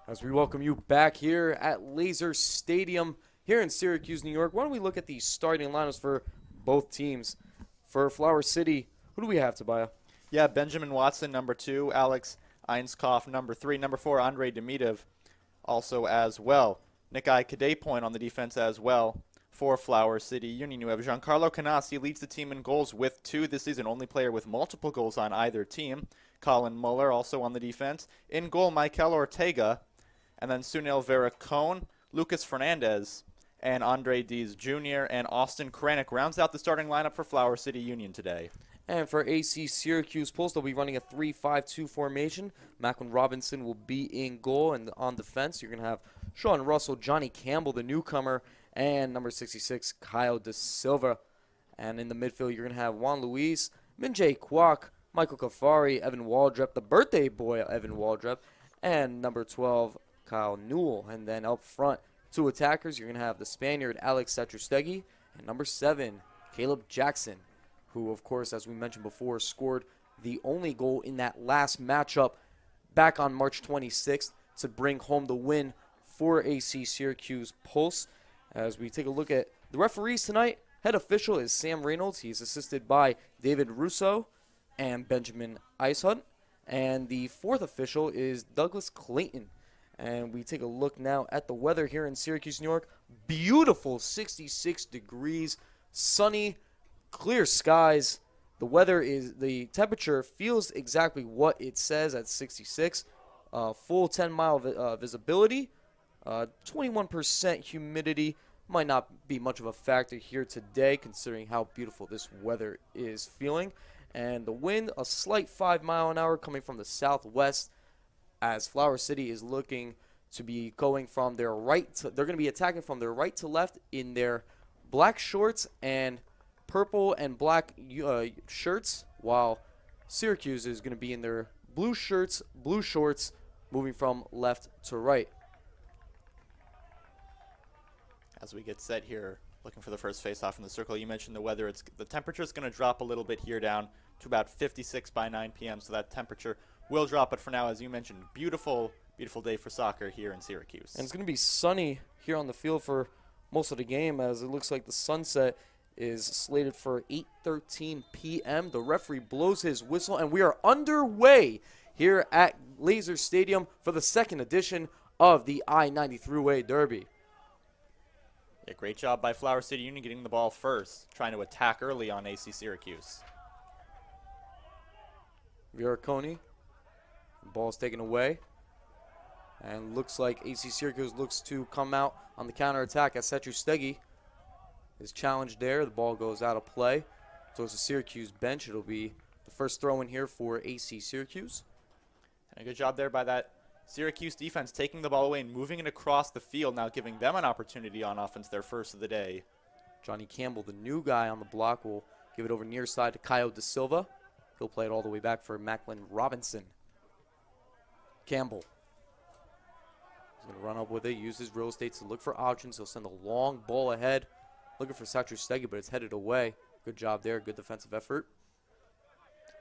As we welcome you back here at Laser Stadium here in Syracuse, New York. Why don't we look at the starting lineups for both teams? For Flower City, who do we have, Tobiah? Yeah, Benjamin Watson, number 2. Alex Einskopf, number 3. Number 4, Andrei Demidov, also as well. Nikai Kadepoint on the defense as well for Flower City Union. You have Giancarlo Canassi, leads the team in goals with 2 this season, only player with multiple goals on either team. Colin Muller also on the defense. In goal, Michael Ortega, and then Sunil Veracone, Lukas Fernandes, and Andre Diaz Jr. and Austin Kranick rounds out the starting lineup for Flower City Union today. And for AC Syracuse Pulse, they'll be running a 3-5-2 formation. Macklin Robinson will be in goal, and on defense, you're going to have Sean Russell, Johnny Campbell, the newcomer, and number 66, Kyle De Silva. And in the midfield, you're going to have Juan Luis, Minjae Kwok, Michael Kafari, Evan Waldrep, the birthday boy Evan Waldrep, and number 12, Kyle Newell. And then up front, 2 attackers, you're going to have the Spaniard Alex Satrustegui, and number 7, Kaleb Jackson, who, of course, as we mentioned before, scored the only goal in that last matchup back on March 26th to bring home the win for AC Syracuse Pulse. As we take a look at the referees tonight, head official is Sam Reynolds. He's assisted by David Russo and Benjamin Icehunt. And the 4th official is Douglas Clayton. And we take a look now at the weather here in Syracuse, New York. Beautiful 66 degrees, sunny, clear skies. The temperature feels exactly what it says at 66. Full 10-mile visibility. 21% humidity. Might not be much of a factor here today considering how beautiful this weather is feeling. And the wind, a slight 5 mile an hour coming from the southwest, as Flower City is looking to be going from their right to, they're going to be attacking from their right to left in their black shorts and purple and black shirts, while Syracuse is going to be in their blue shirts, blue shorts, moving from left to right. As we get set here, looking for the first face-off in the circle, you mentioned the weather. The temperature is going to drop a little bit here down to about 56 by 9 p.m., so that temperature will drop. But for now, as you mentioned, beautiful, beautiful day for soccer here in Syracuse. And it's going to be sunny here on the field for most of the game, as it looks like the sunset is slated for 8:13 p.m. The referee blows his whistle, and we are underway here at Laser Stadium for the second edition of the I-90 Thruway Derby. Yeah, great job by Flower City Union getting the ball first, trying to attack early on AC Syracuse. Veracone, the ball is taken away, and looks like AC Syracuse looks to come out on the counterattack as Satrustegui is challenged there. The ball goes out of play. So it's a Syracuse bench. It'll be the first throw in here for AC Syracuse. And a good job there by that Syracuse defense, taking the ball away and moving it across the field, now giving them an opportunity on offense, their first of the day. Johnny Campbell, the new guy on the block, will give it over near side to Kyle De Silva. He'll play it all the way back for Macklin Robinson. Campbell. He's going to run up with it, use his real estate to look for options. He'll send a long ball ahead, looking for Satrustegui, but it's headed away. Good job there, good defensive effort.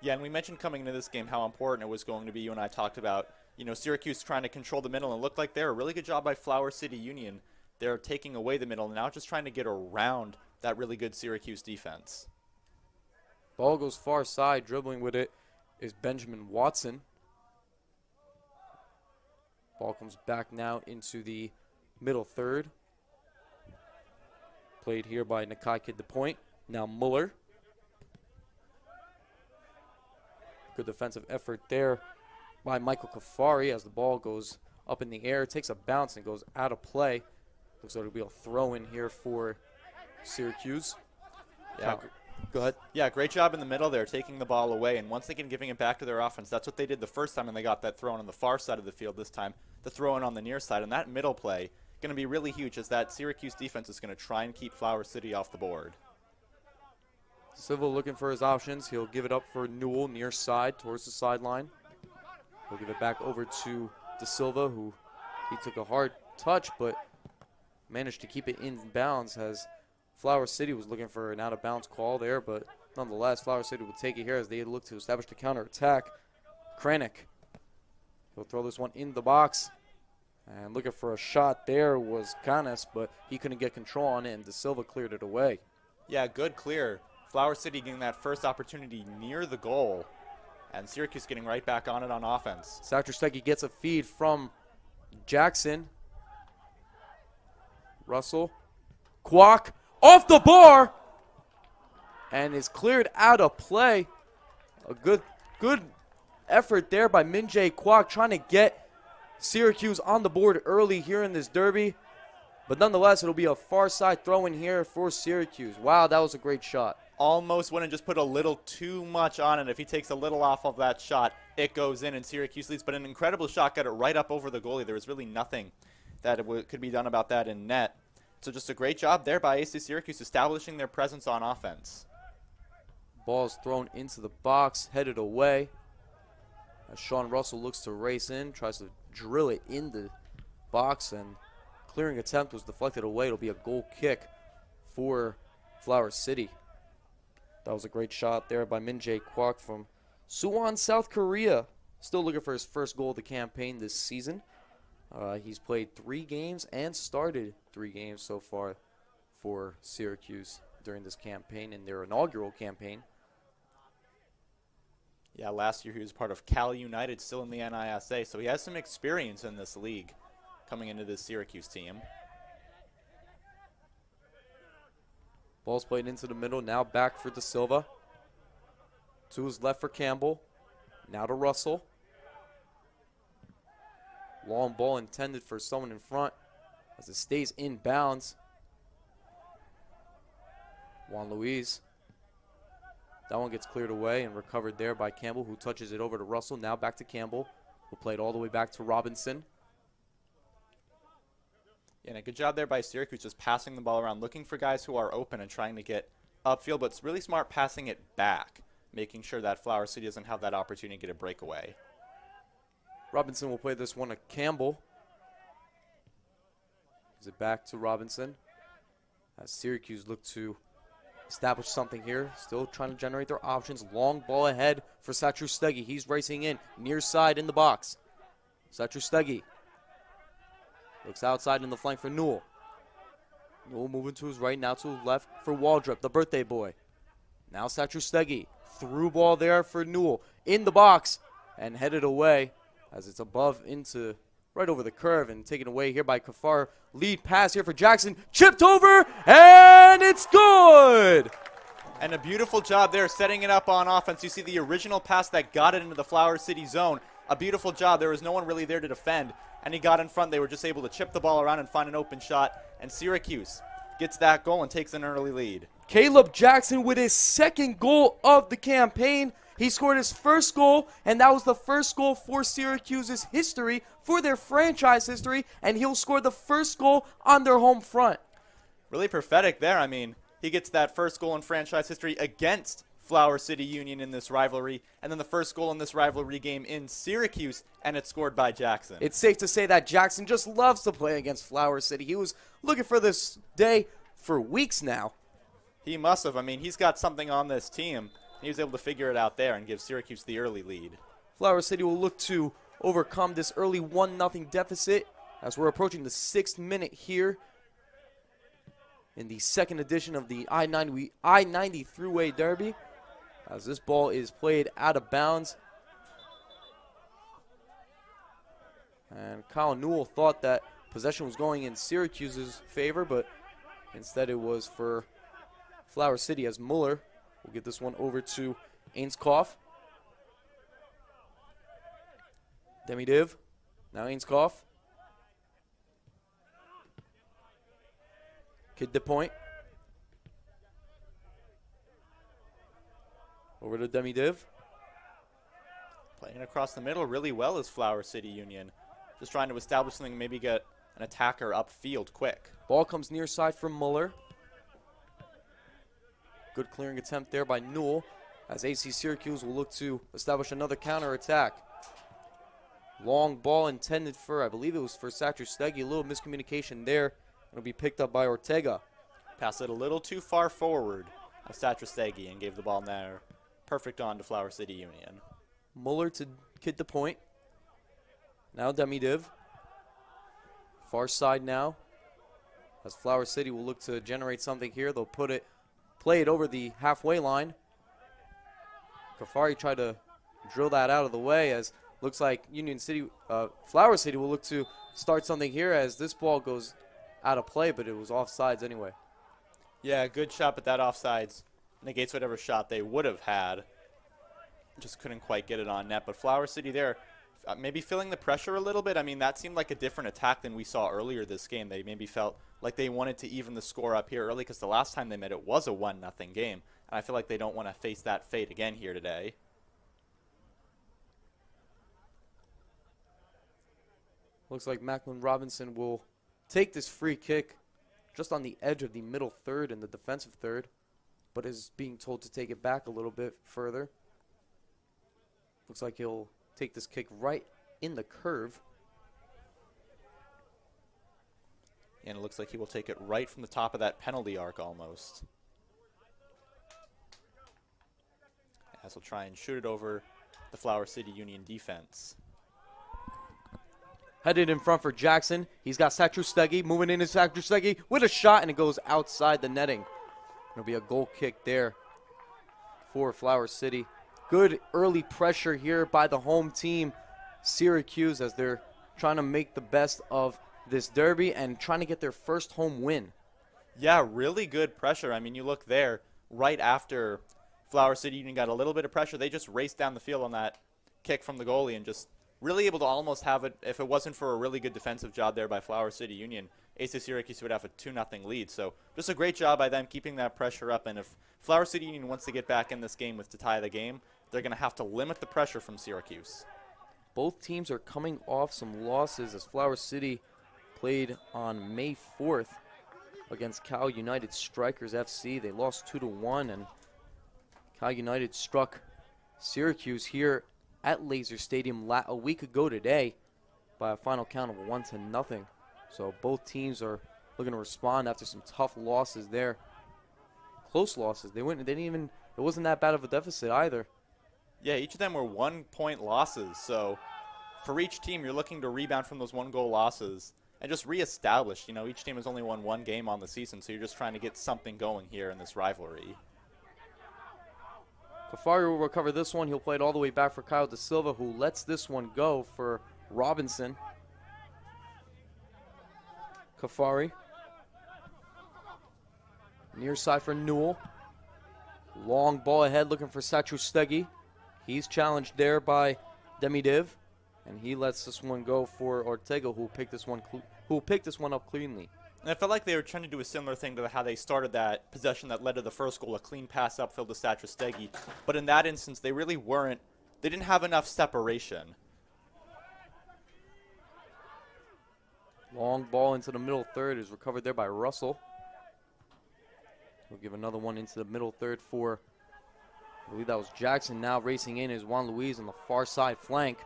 Yeah, and we mentioned coming into this game how important it was going to be. You and I talked about, Syracuse trying to control the middle, and it looked like there. A really good job by Flower City Union. They're taking away the middle, and now just trying to get around that really good Syracuse defense. Ball goes far side. Dribbling with it is Benjamin Watson. Ball comes back now into the middle third. Played here by Nikai Kadepoint. Now Muller. Good defensive effort there by Michael Kafari as the ball goes up in the air, takes a bounce and goes out of play. Looks like it'll be a throw in here for Syracuse. Yeah. Go ahead. Yeah, great job in the middle there, taking the ball away. And once again, giving it back to their offense. That's what they did the first time, and they got that throw in on the far side of the field this time. The throw in on the near side. And that middle play going to be really huge, as that Syracuse defense is going to try and keep Flower City off the board. Silva looking for his options. He'll give it up for Newell near side towards the sideline. He'll give it back over to De Silva, who he took a hard touch but managed to keep it in bounds, as Flower City was looking for an out-of-bounds call there, but nonetheless, Flower City will take it here as they look to establish the counterattack. Kranick. He'll throw this one in the box. And looking for a shot there was Canes, but he couldn't get control on it, and De Silva cleared it away. Yeah, good clear. Flower City getting that first opportunity near the goal, and Syracuse getting right back on it on offense. Satrustegui gets a feed from Jackson. Russell. Kwok off the bar and is cleared out of play. A good effort there by Min-Jae Kwok trying to get Syracuse on the board early here in this derby. But nonetheless, it'll be a far side throw in here for Syracuse. Wow, that was a great shot. Almost went and just put a little too much on it. If he takes a little off of that shot, it goes in and Syracuse leads. But an incredible shot, got it right up over the goalie. There was really nothing that could be done about that in net. So just a great job there by AC Syracuse establishing their presence on offense. Ball is thrown into the box, headed away. As Sean Russell looks to race in, tries to drill it in the box, and clearing attempt was deflected away. It'll be a goal kick for Flower City. That was a great shot there by Min-Jae Kwok from Suwon, South Korea. Still looking for his first goal of the campaign this season. He's played 3 games and started 3 games so far for Syracuse during this campaign, in their inaugural campaign. Yeah, last year he was part of Cal United, still in the NISA, so he has some experience in this league coming into this Syracuse team. Ball's played into the middle, now back for De Silva. To his left for Campbell. Now to Russell. Long ball intended for someone in front as it stays in bounds. Juan Luis. That one gets cleared away and recovered there by Campbell, who touches it over to Russell. Now back to Campbell, who played all the way back to Robinson. Yeah, and a good job there by Syracuse, just passing the ball around, looking for guys who are open and trying to get upfield, but it's really smart passing it back, making sure that Flower City doesn't have that opportunity to get a breakaway. Robinson will play this one to Campbell. Gives it back to Robinson. As Syracuse look to establish something here. Still trying to generate their options. Long ball ahead for Satrustegui. He's racing in, near side in the box. Satrustegui looks outside in the flank for Newell. Newell moving to his right, now to his left for Waldrop, the birthday boy. Now Satrustegui. Through ball there for Newell. In the box and headed away as it's above into right over the curve and taken away here by Kafar. Lead pass here for Jackson. Chipped over and it's good! And a beautiful job there setting it up on offense. You see the original pass that got it into the Flower City zone. A beautiful job. There was no one really there to defend. And he got in front. They were just able to chip the ball around and find an open shot. And Syracuse gets that goal and takes an early lead. Kaleb Jackson with his second goal of the campaign. He scored his first goal, and that was the first goal for Syracuse's history, for their franchise history, and he'll score the first goal on their home front. Really prophetic there. I mean, he gets that first goal in franchise history against Flower City Union in this rivalry, and then the first goal in this rivalry game in Syracuse, and it's scored by Jackson. It's safe to say that Jackson just loves to play against Flower City. He was looking for this day for weeks now. He must have. I mean, he's got something on this team. He was able to figure it out there and give Syracuse the early lead. Flower City will look to overcome this early 1-0 deficit as we're approaching the 6th minute here in the second edition of the I-90 Thruway Derby. As this ball is played out of bounds. And Kyle Newell thought that possession was going in Syracuse's favor, but instead it was for Flower City as Muller will get this one over to Ainskoff. Demidiv. Now Ainskoff. Kid DePoint. Over to Demidiv. Playing across the middle really well is Flower City Union. Just trying to establish something, maybe get an attacker upfield quick. Ball comes near side for Muller. Good clearing attempt there by Newell as AC Syracuse will look to establish another counterattack. Long ball intended for, I believe it was for Satrustegui. A little miscommunication there. It'll be picked up by Ortega. Passed it a little too far forward of Satrustegui and gave the ball there. Perfect on to Flower City Union. Muller to Kid DePoint. Now Demidiv. Far side now, as Flower City will look to generate something here. They'll play it over the halfway line. Kafari tried to drill that out of the way, as looks like Flower City will look to start something here as this ball goes out of play, but it was offsides anyway. Yeah, good shot, but that offsides negates whatever shot they would have had. Just couldn't quite get it on net. But Flower City there, maybe feeling the pressure a little bit. I mean, that seemed like a different attack than we saw earlier this game. They maybe felt like they wanted to even the score up here early because the last time they met it was a 1-0 game. And I feel like they don't want to face that fate again here today. Looks like Macklin Robinson will take this free kick just on the edge of the middle third and the defensive third, but is being told to take it back a little bit further. Looks like he'll take this kick right in the curve. And it looks like he will take it right from the top of that penalty arc almost. As he'll try and shoot it over the Flower City Union defense. Headed in front for Jackson. He's got Satrustegui moving into Satrustegui with a shot, and it goes outside the netting. It'll be a goal kick there for Flower City. Good early pressure here by the home team, Syracuse, as they're trying to make the best of this derby and trying to get their first home win. Yeah, really good pressure. I mean, you look there, right after Flower City Union got a little bit of pressure, they just raced down the field on that kick from the goalie and just really able to almost have it. If it wasn't for a really good defensive job there by Flower City Union, AC Syracuse would have a 2-0 lead. So just a great job by them keeping that pressure up. And if Flower City Union wants to get back in this game to tie the game, they're going to have to limit the pressure from Syracuse. Both teams are coming off some losses as Flower City played on May 4th against Cal United Strikers FC. They lost 2-1, and Cal United struck Syracuse here at Laser Stadium a week ago today by a final count of 1-0. So both teams are looking to respond after some tough losses there. Close losses. They didn't even, it wasn't that bad of a deficit either. Yeah, each of them were 1-point losses. So for each team, you're looking to rebound from those 1-goal losses and just reestablish. You know, each team has only won one game on the season, so you're just trying to get something going here in this rivalry. Kafari will recover this one. He'll play it all the way back for Kyle Da Silva, who lets this one go for Robinson. Kafari. Near side for Newell. Long ball ahead looking for Satrustegui. He's challenged there by Demidiv, and he lets this one go for Ortega, who picked this one up cleanly. And I felt like they were trying to do a similar thing to how they started that possession that led to the first goal, a clean pass upfield to Satrustegui. But in that instance, they really weren't. They didn't have enough separation. Long ball into the middle third is recovered there by Russell. We'll give another one into the middle third for, I believe that was Jackson. Now racing in is Juan Luis on the far side flank.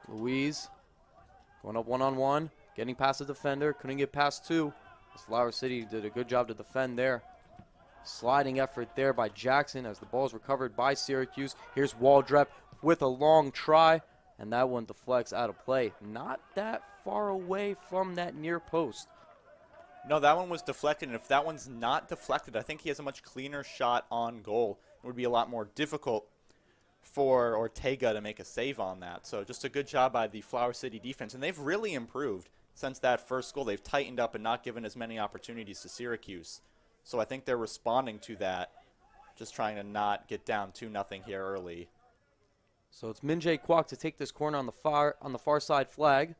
Luis going up one-on-one, getting past the defender. Couldn't get past two. Flower City did a good job to defend there. Sliding effort there by Jackson as the ball is recovered by Syracuse. Here's Waldrep with a long try, and that one deflects out of play. Not that far away from that near post. No, that one was deflected, and if that one's not deflected, I think he has a much cleaner shot on goal. It would be a lot more difficult for Ortega to make a save on that. So just a good job by the Flower City defense, and they've really improved since that first goal. They've tightened up and not given as many opportunities to Syracuse. So I think they're responding to that, just trying to not get down 2-0 here early. So it's Minjae Kwok to take this corner on the far side flag.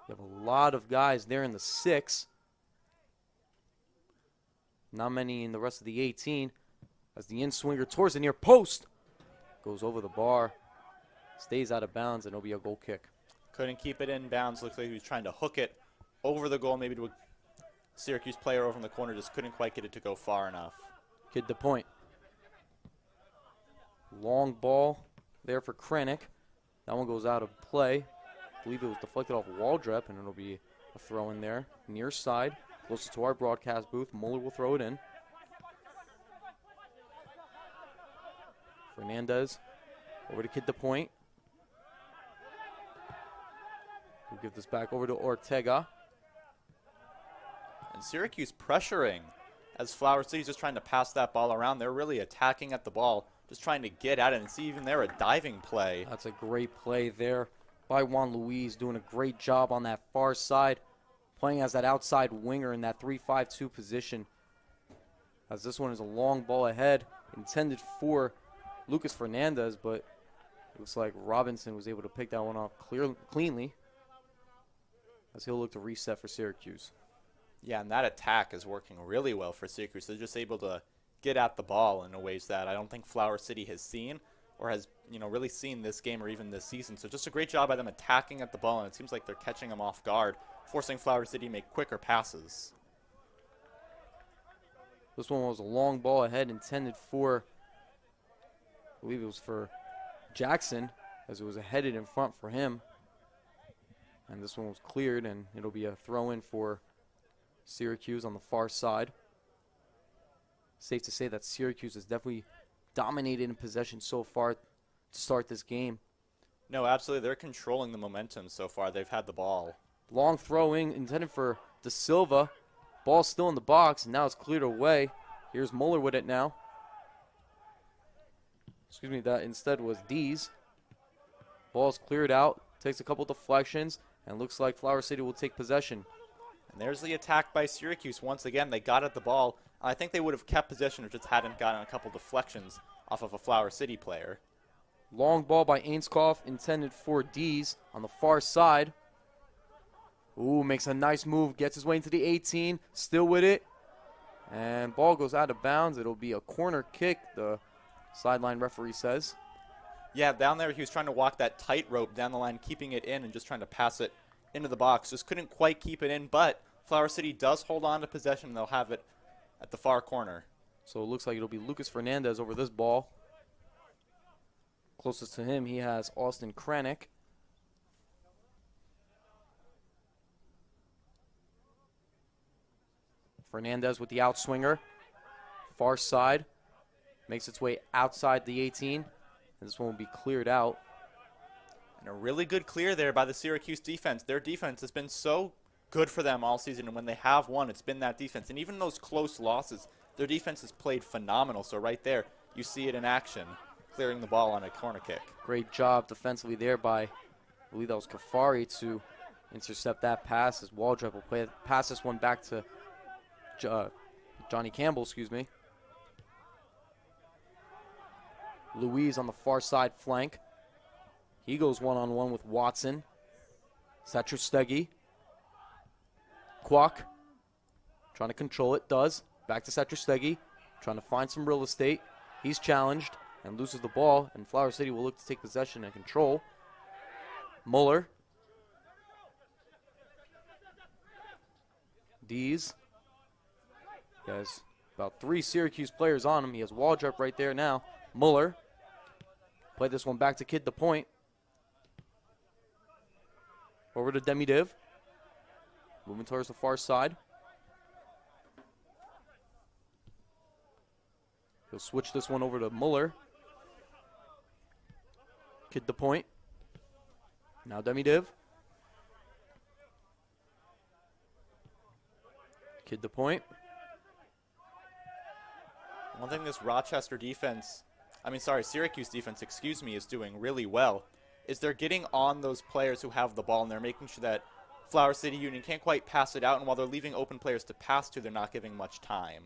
You have a lot of guys there in the 6. Not many in the rest of the 18. As the in-swinger towards the near post. Goes over the bar. Stays out of bounds, and it'll be a goal kick. Couldn't keep it in bounds. Looks like he was trying to hook it over the goal, maybe to a Syracuse player over in the corner. Just couldn't quite get it to go far enough. Kid the point. Long ball there for Kranick. That one goes out of play. I believe it was deflected off Waldrep, and it'll be a throw in there. Near side, closer to our broadcast booth. Mueller will throw it in. Fernandez Over to Kid the Point. We'll give this back over to Ortega. And Syracuse pressuring as Flower City's just trying to pass that ball around. They're really attacking at the ball, just trying to get at it, and see even there a diving play. That's a great play there by Juan Luis, doing a great job on that far side, playing as that outside winger in that 3-5-2 position. As this one is a long ball ahead, intended for Lukas Fernandes, but it looks like Robinson was able to pick that one off cleanly, as he'll look to reset for Syracuse. Yeah, and that attack is working really well for Syracuse. They're just able to get at the ball in a ways that I don't think Flower City has seen or has, really seen this game or even this season. So just a great job by them attacking at the ball, and it seems like they're catching them off guard, forcing Flower City to make quicker passes. This one was a long ball ahead, intended for, I believe it was for Jackson, as it was headed in front for him. And this one was cleared, and it'll be a throw-in for Syracuse on the far side. Safe to say that Syracuse has definitely dominated in possession so far to start this game. No, absolutely. They're controlling the momentum so far. They've had the ball. Long throwing intended for De Silva. Ball still in the box, and now it's cleared away. Here's Muller with it now. Excuse me, that instead was Dees. Ball's cleared out, takes a couple deflections, and looks like Flower City will take possession. And there's the attack by Syracuse. Once again, they got at the ball. I think they would have kept possession if just hadn't gotten a couple deflections off of a Flower City player. Long ball by Ainskoff, intended for Dees on the far side. Ooh, makes a nice move, gets his way into the 18, still with it. And ball goes out of bounds. It'll be a corner kick, the sideline referee says. Yeah, down there he was trying to walk that tightrope down the line, keeping it in and just trying to pass it into the box. Just couldn't quite keep it in, but Flower City does hold on to possession, and they'll have it at the far corner. So it looks like it'll be Lukas Fernandes over this ball. Closest to him, he has Austin Kranick. Fernandez with the outswinger. Far side. Makes its way outside the 18. And this one will be cleared out. And a really good clear there by the Syracuse defense. Their defense has been so good for them all season, and when they have won, it's been that defense. And even those close losses, their defense has played phenomenal. So right there, you see it in action, clearing the ball on a corner kick. Great job defensively there by, I believe that was Kafari, to intercept that pass, as Waldrop will pass this one back to Johnny Campbell, excuse me. Louise on the far side flank. He goes one-on-one with Watson. Satrustegui. Kwok trying to control it, does. Back to Satrustegui, trying to find some real estate. He's challenged and loses the ball, and Flower City will look to take possession and control. Muller. Dees. He has about 3 Syracuse players on him. He has Waldrop right there now. Muller. Play this one back to Kid the Point. Over to Demidiv. Moving towards the far side. He'll switch this one over to Muller. Kid the Point. Now Demidiv. Kid the Point. One thing this Syracuse defense, is doing really well is they're getting on those players who have the ball, and they're making sure that Flower City Union can't quite pass it out, and while they're leaving open players to pass to, they're not giving much time.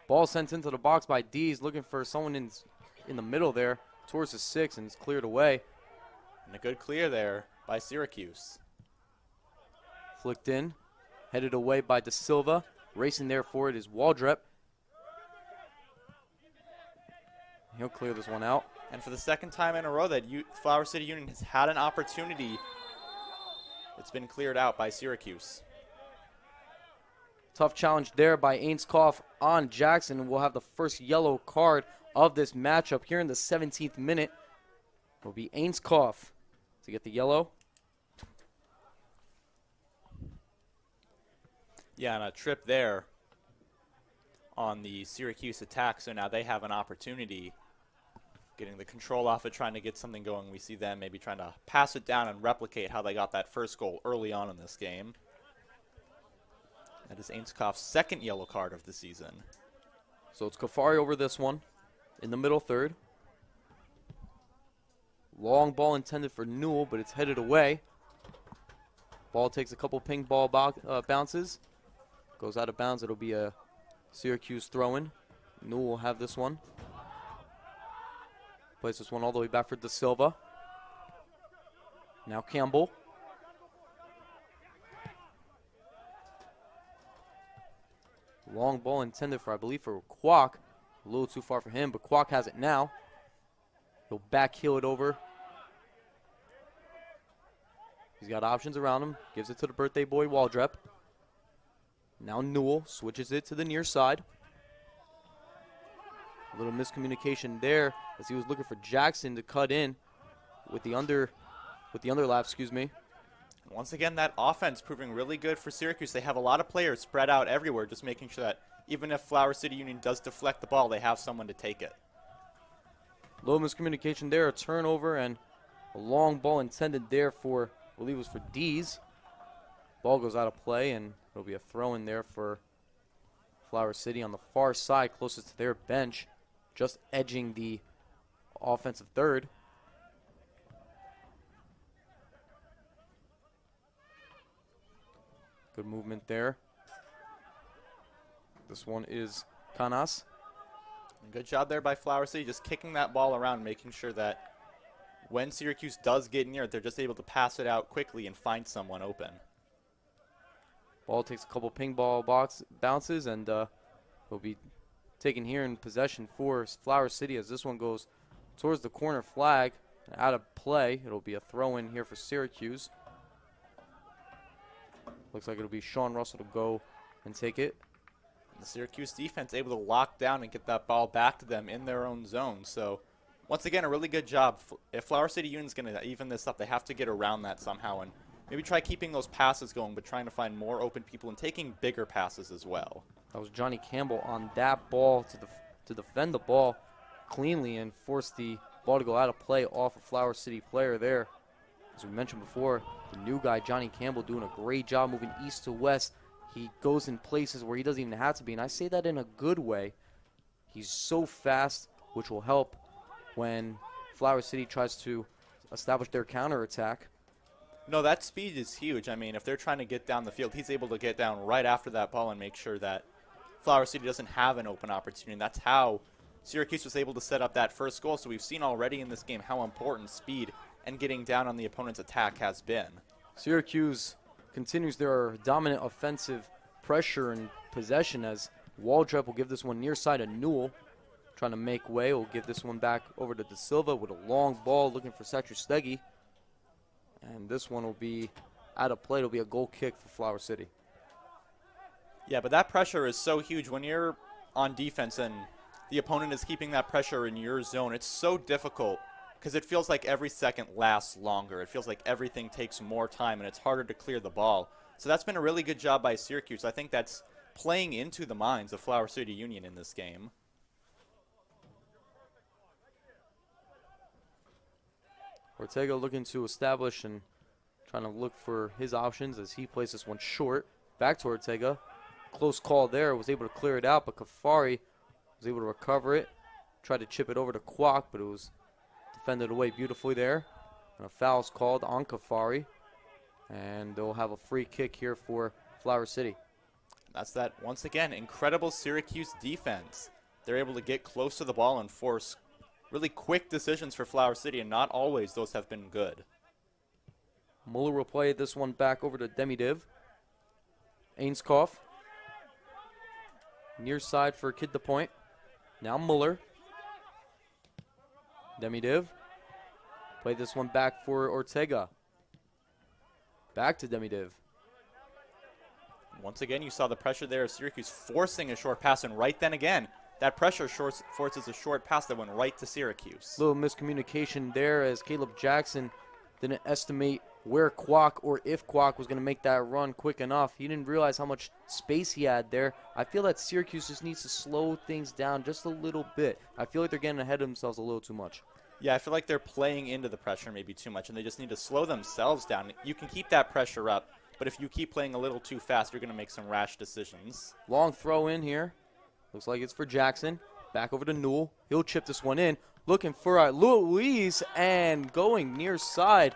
Ball sent into the box by Dees, looking for someone in the middle there towards the 6, and it's cleared away. And a good clear there by Syracuse. Flicked in, headed away by De Silva. Racing there for it is Waldrop. He'll clear this one out. And for the second time in a row that Flower City Union has had an opportunity, it's been cleared out by Syracuse. Tough challenge there by Ainskoff on Jackson, and we'll have the first yellow card of this matchup here in the 17th minute. Will be Ainskoff to get the yellow. Yeah, and a trip there on the Syracuse attack, so now they have an opportunity Getting the control off it, trying to get something going. We see them maybe trying to pass it down and replicate how they got that first goal early on in this game. That is Ainscoff's second yellow card of the season. So it's Kafari over this one in the middle third. Long ball intended for Newell, but it's headed away. Ball takes a couple ping ball bounces. Goes out of bounds. It'll be a Syracuse throw-in. Newell will have this one. Plays this one all the way back for De Silva. Now Campbell. Long ball intended for, I believe, for Kwok. A little too far for him, but Kwok has it now. He'll back heel it over. He's got options around him. Gives it to the birthday boy, Waldrep. Now Newell switches it to the near side. A little miscommunication there as he was looking for Jackson to cut in with the underlap, excuse me. Once again, that offense proving really good for Syracuse. They have a lot of players spread out everywhere, just making sure that even if Flower City Union does deflect the ball, they have someone to take it. A little miscommunication there, a turnover, and a long ball intended there for, I believe it was for Dees. Ball goes out of play, and it'll be a throw in there for Flower City on the far side, closest to their bench, just edging the offensive third. Good movement there. This one is Canas. Good job there by Flower City, just kicking that ball around, making sure that when Syracuse does get near it, they're just able to pass it out quickly and find someone open. Ball takes a couple ping ball bounces, and will be taken here in possession for Flower City as this one goes towards the corner flag. Out of play. It'll be a throw-in here for Syracuse. Looks like it'll be Sean Russell to go and take it. The Syracuse defense able to lock down and get that ball back to them in their own zone. So, once again, a really good job. If Flower City Union's going to even this up, they have to get around that somehow and maybe try keeping those passes going, but trying to find more open people and taking bigger passes as well. That was Johnny Campbell on that ball to defend the ball cleanly and force the ball to go out of play off a Flower City player there. As we mentioned before, the new guy, Johnny Campbell, doing a great job moving east to west. He goes in places where he doesn't even have to be, and I say that in a good way. He's so fast, which will help when Flower City tries to establish their counterattack. No, that speed is huge. I mean, if they're trying to get down the field, he's able to get down right after that ball and make sure that Flower City doesn't have an open opportunity. And that's how Syracuse was able to set up that first goal. So we've seen already in this game how important speed and getting down on the opponent's attack has been. Syracuse continues their dominant offensive pressure and possession as Waldrep will give this one near side to Newell. Trying to make way. Will give this one back over to De Silva with a long ball looking for Satrustegui. And this one will be out of play. It'll be a goal kick for Flower City. Yeah, but that pressure is so huge. When you're on defense and the opponent is keeping that pressure in your zone, it's so difficult because it feels like every second lasts longer. It feels like everything takes more time, and it's harder to clear the ball. So that's been a really good job by Syracuse. I think that's playing into the minds of Flower City Union in this game. Ortega looking to establish and trying to look for his options as he plays this one short. Back to Ortega. Close call there. Was able to clear it out, but Kafari was able to recover it. Tried to chip it over to Kwok, but it was defended away beautifully there. And a foul's called on Kafari. And they'll have a free kick here for Flower City. That's that, once again, incredible Syracuse defense. They're able to get close to the ball and force really quick decisions for Flower City, and not always those have been good. Muller will play this one back over to Demidiv. Ainskoff. Near side for Kid the Point. Now Muller. Demidiv. Play this one back for Ortega. Back to Demidiv. Once again, you saw the pressure there of Syracuse forcing a short pass, and right then again, that pressure forces a short pass that went right to Syracuse. Little miscommunication there as Kaleb Jackson didn't estimate where Kwok or if Kwok was going to make that run quick enough. He didn't realize how much space he had there. I feel that Syracuse just needs to slow things down just a little bit. I feel like they're getting ahead of themselves a little too much. Yeah, I feel like they're playing into the pressure maybe too much, and they just need to slow themselves down. You can keep that pressure up, but if you keep playing a little too fast, you're going to make some rash decisions. Long throw in here. Looks like it's for Jackson. Back over to Newell. He'll chip this one in. Looking for Luis, and going near side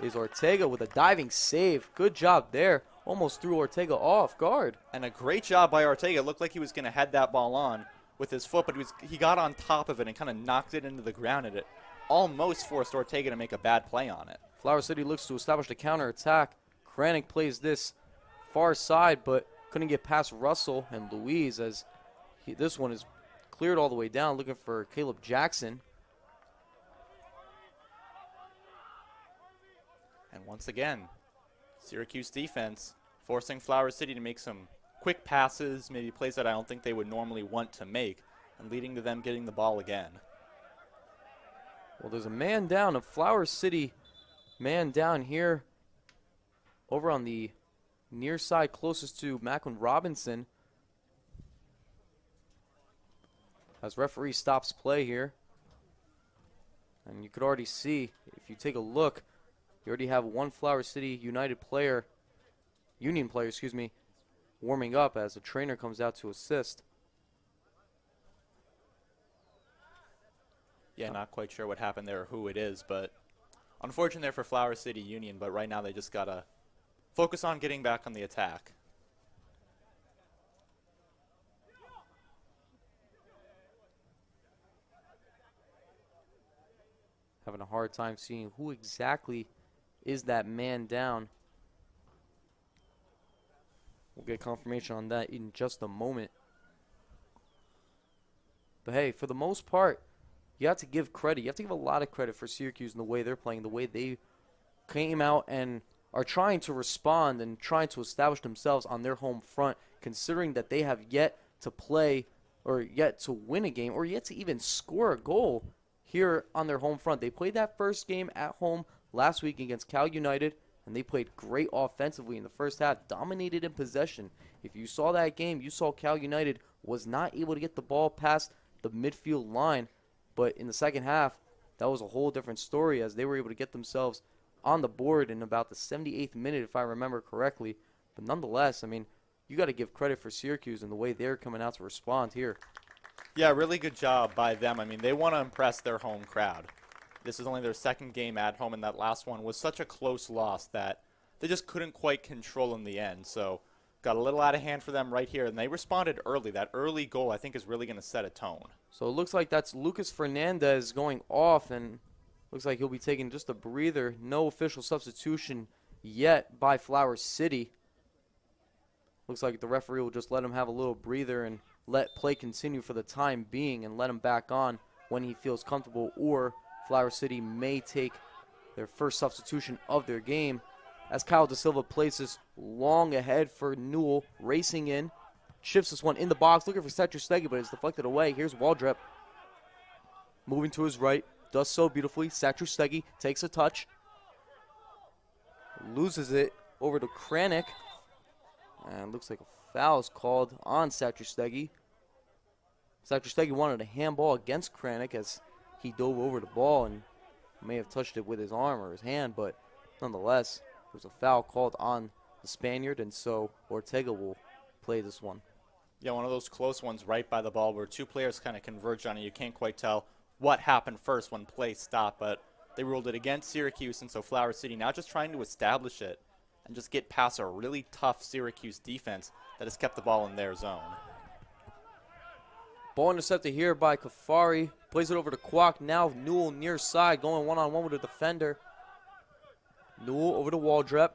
is Ortega with a diving save. Good job there. Almost threw Ortega off guard. And a great job by Ortega. It looked like he was going to head that ball on with his foot, but he got on top of it and kind of knocked it into the ground, and it almost forced Ortega to make a bad play on it. Flower City looks to establish the counterattack. Kranick plays this far side, but couldn't get past Russell and Louise as this one is cleared all the way down, looking for Kaleb Jackson. And once again, Syracuse defense forcing Flower City to make some quick passes, maybe plays that I don't think they would normally want to make, and leading to them getting the ball again. Well, there's a man down, a Flower City man down here over on the near side closest to Macklin Robinson. As referee stops play here. And you could already see, if you take a look, you already have one Flower City Union player, warming up as a trainer comes out to assist. Yeah, not quite sure what happened there or who it is, but unfortunate there for Flower City Union, but right now they just got to focus on getting back on the attack. Having a hard time seeing who exactly is that man down. We'll get confirmation on that in just a moment. But hey, for the most part, you have to give credit. You have to give a lot of credit for Syracuse in the way they're playing, the way they came out and are trying to respond and trying to establish themselves on their home front, considering that they have yet to play or yet to win a game or yet to even score a goal here on their home front. They played that first game at home last week against Cal United, and they played great offensively in the first half, dominated in possession. If you saw that game, you saw Cal United was not able to get the ball past the midfield line, but in the second half, that was a whole different story as they were able to get themselves on the board in about the 78th minute, if I remember correctly. But nonetheless, I mean, you got to give credit for Syracuse and the way they're coming out to respond here. Yeah, really good job by them. I mean, they want to impress their home crowd. This is only their second game at home, and that last one was such a close loss that they just couldn't quite control in the end. So got a little out of hand for them right here, and they responded early. That early goal, I think, is really going to set a tone. So it looks like that's Lukas Fernandes going off, and looks like he'll be taking just a breather. No official substitution yet by Flower City. Looks like the referee will just let him have a little breather and let play continue for the time being and let him back on when he feels comfortable, or Flower City may take their first substitution of their game as Kyle Da Silva places long ahead for Newell, racing in, chips this one in the box, looking for Satrustegui, but it's deflected away. Here's Waldrep, moving to his right, does so beautifully. Satrustegui takes a touch, loses it over to Kranick, and looks like a foul is called on Satrustegui. Satrustegui wanted a handball against Kranick as he dove over the ball and may have touched it with his arm or his hand, but nonetheless, there was a foul called on the Spaniard, and so Ortega will play this one. Yeah, one of those close ones right by the ball where two players kind of converge on it. You can't quite tell what happened first when play stopped, but they ruled it against Syracuse, and so Flower City now just trying to establish it and just get past a really tough Syracuse defense that has kept the ball in their zone. Ball intercepted here by Kafari. Plays it over to Kwok. Now Newell near side, going one-on-one with a defender. Newell over to Waldrep.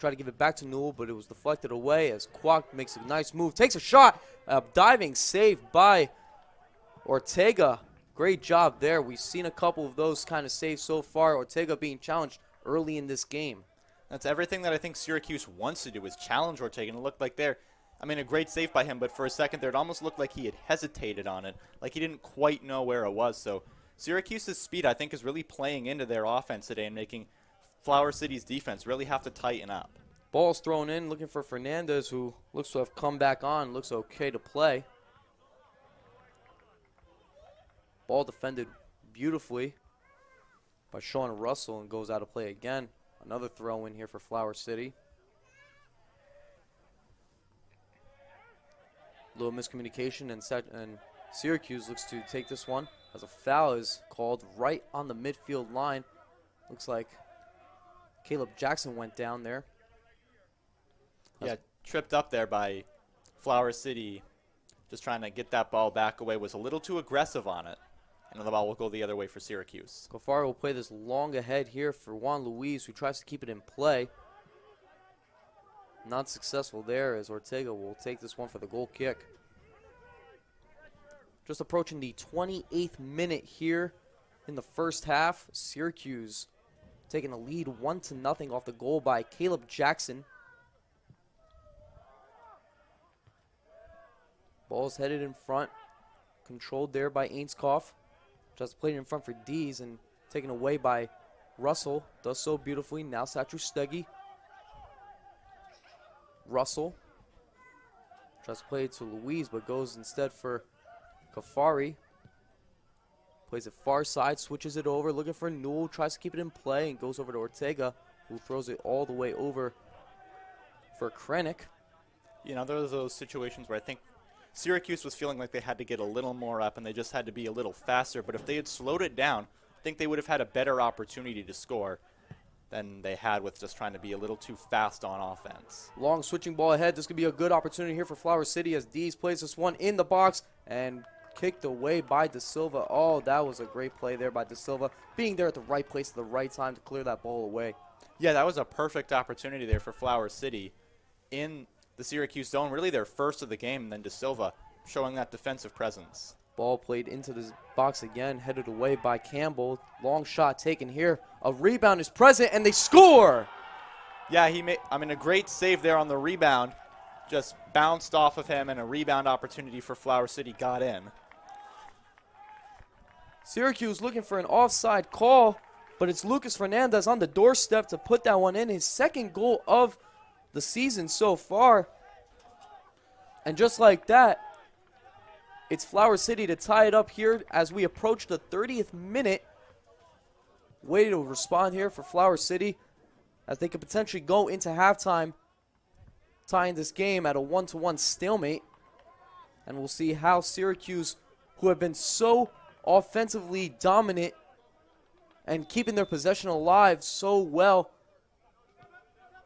Try to give it back to Newell, but it was deflected away as Kwok makes a nice move. Takes a shot. A diving save by Ortega. Great job there. We've seen a couple of those kind of saves so far. Ortega being challenged early in this game. That's everything that I think Syracuse wants to do is challenge Ortega, and it looked like a great save by him, but for a second there it almost looked like he had hesitated on it, like he didn't quite know where it was. So Syracuse's speed, I think, is really playing into their offense today and making Flower City's defense really have to tighten up. Ball's thrown in, looking for Fernandes, who looks to have come back on, looks okay to play. Ball defended beautifully by Sean Russell and goes out of play again. Another throw in here for Flower City. Little miscommunication, and Syracuse looks to take this one as a foul is called right on the midfield line. Looks like Kaleb Jackson went down there. Yeah, tripped up there by Flower City. Just trying to get that ball back away. Was a little too aggressive on it. And the ball will go the other way for Syracuse. Kafari will play this long ahead here for Juan Luis, who tries to keep it in play. Not successful there, as Ortega will take this one for the goal kick. Just approaching the 28th minute here in the first half. Syracuse taking a lead 1-0 off the goal by Kaleb Jackson. Ball's headed in front. Controlled there by Ainskoff. Just played in front for Dees and taken away by Russell. Does so beautifully. Now Satrustegui. Russell tries to play it to Luis, but goes instead for Kafari. Plays it far side, switches it over, looking for Newell, tries to keep it in play, and goes over to Ortega, who throws it all the way over for Krennic. You know, there was those situations where I think Syracuse was feeling like they had to get a little more up and they just had to be a little faster. But if they had slowed it down, I think they would have had a better opportunity to score than they had with just trying to be a little too fast on offense. Long switching ball ahead. This could be a good opportunity here for Flower City as Dees plays this one in the box and kicked away by De Silva. Oh, that was a great play there by De Silva, being there at the right place at the right time to clear that ball away. Yeah, that was a perfect opportunity there for Flower City in the Syracuse zone, really their first of the game, and then De Silva showing that defensive presence. Ball played into the box again, headed away by Campbell. Long shot taken here. A rebound is present, and they score! Yeah, he made, a great save there on the rebound. Just bounced off of him, and a rebound opportunity for Flower City got in. Syracuse looking for an offside call, but it's Lukas Fernandes on the doorstep to put that one in. His second goal of the season so far. And just like that, it's Flower City to tie it up here as we approach the 30th minute. Way to respond here for Flower City as they could potentially go into halftime tying this game at a 1-1 stalemate. And we'll see how Syracuse, who have been so offensively dominant and keeping their possession alive so well,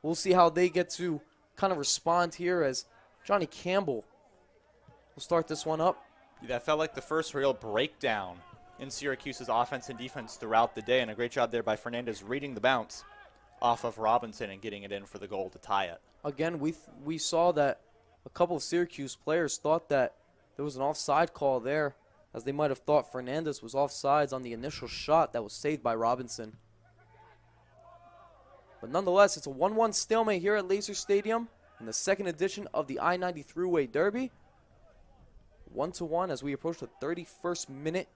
we'll see how they get to kind of respond here as Johnny Campbell will start this one up. Yeah, that felt like the first real breakdown in Syracuse's offense and defense throughout the day, and a great job there by Fernandes reading the bounce off of Robinson and getting it in for the goal to tie it. Again, we saw that a couple of Syracuse players thought that there was an offside call there, as they might have thought Fernandes was offsides on the initial shot that was saved by Robinson. But nonetheless, it's a 1-1 stalemate here at Laser Stadium in the second edition of the I-90 Thruway Derby. 1-1 as we approach the 31st minute.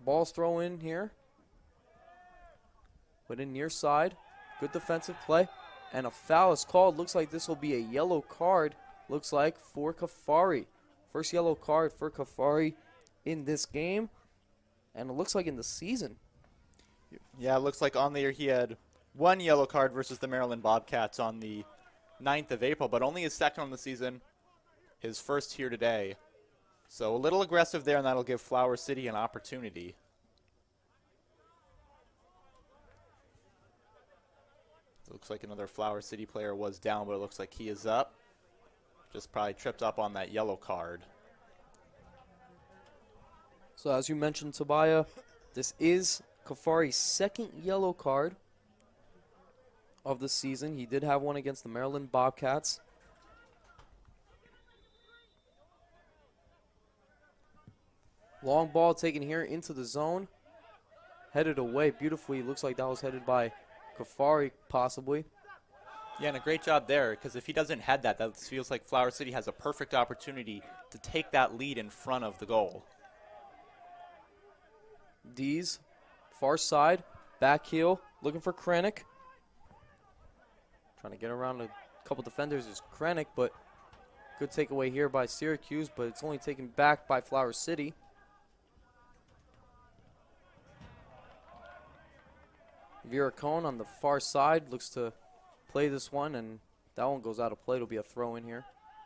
Ball's throw in here. Put in near side. Good defensive play. And a foul is called. Looks like this will be a yellow card. Looks like for Kafari. First yellow card for Kafari in this game. And it looks like in the season. Yeah, it looks like on the year he had one yellow card versus the Maryland Bobcats on the 9th of April, but only his second on the season, his first here today. So a little aggressive there, and that'll give Flower City an opportunity. It looks like another Flower City player was down, but it looks like he is up. Just probably tripped up on that yellow card. So as you mentioned, Tobiah, this is Kafari's second yellow card of the season. He did have one against the Maryland Bobcats. Long ball taken here into the zone. Headed away beautifully. Looks like that was headed by Kafari, possibly. Yeah, and a great job there, because if he doesn't have that, that feels like Flower City has a perfect opportunity to take that lead in front of the goal. Dees far side. Back heel, looking for Krennic. Trying to get around a couple defenders is Krennic, but good takeaway here by Syracuse, but it's only taken back by Flower City. Vera Cone on the far side looks to play this one, and that one goes out of play. It'll be a throw in here.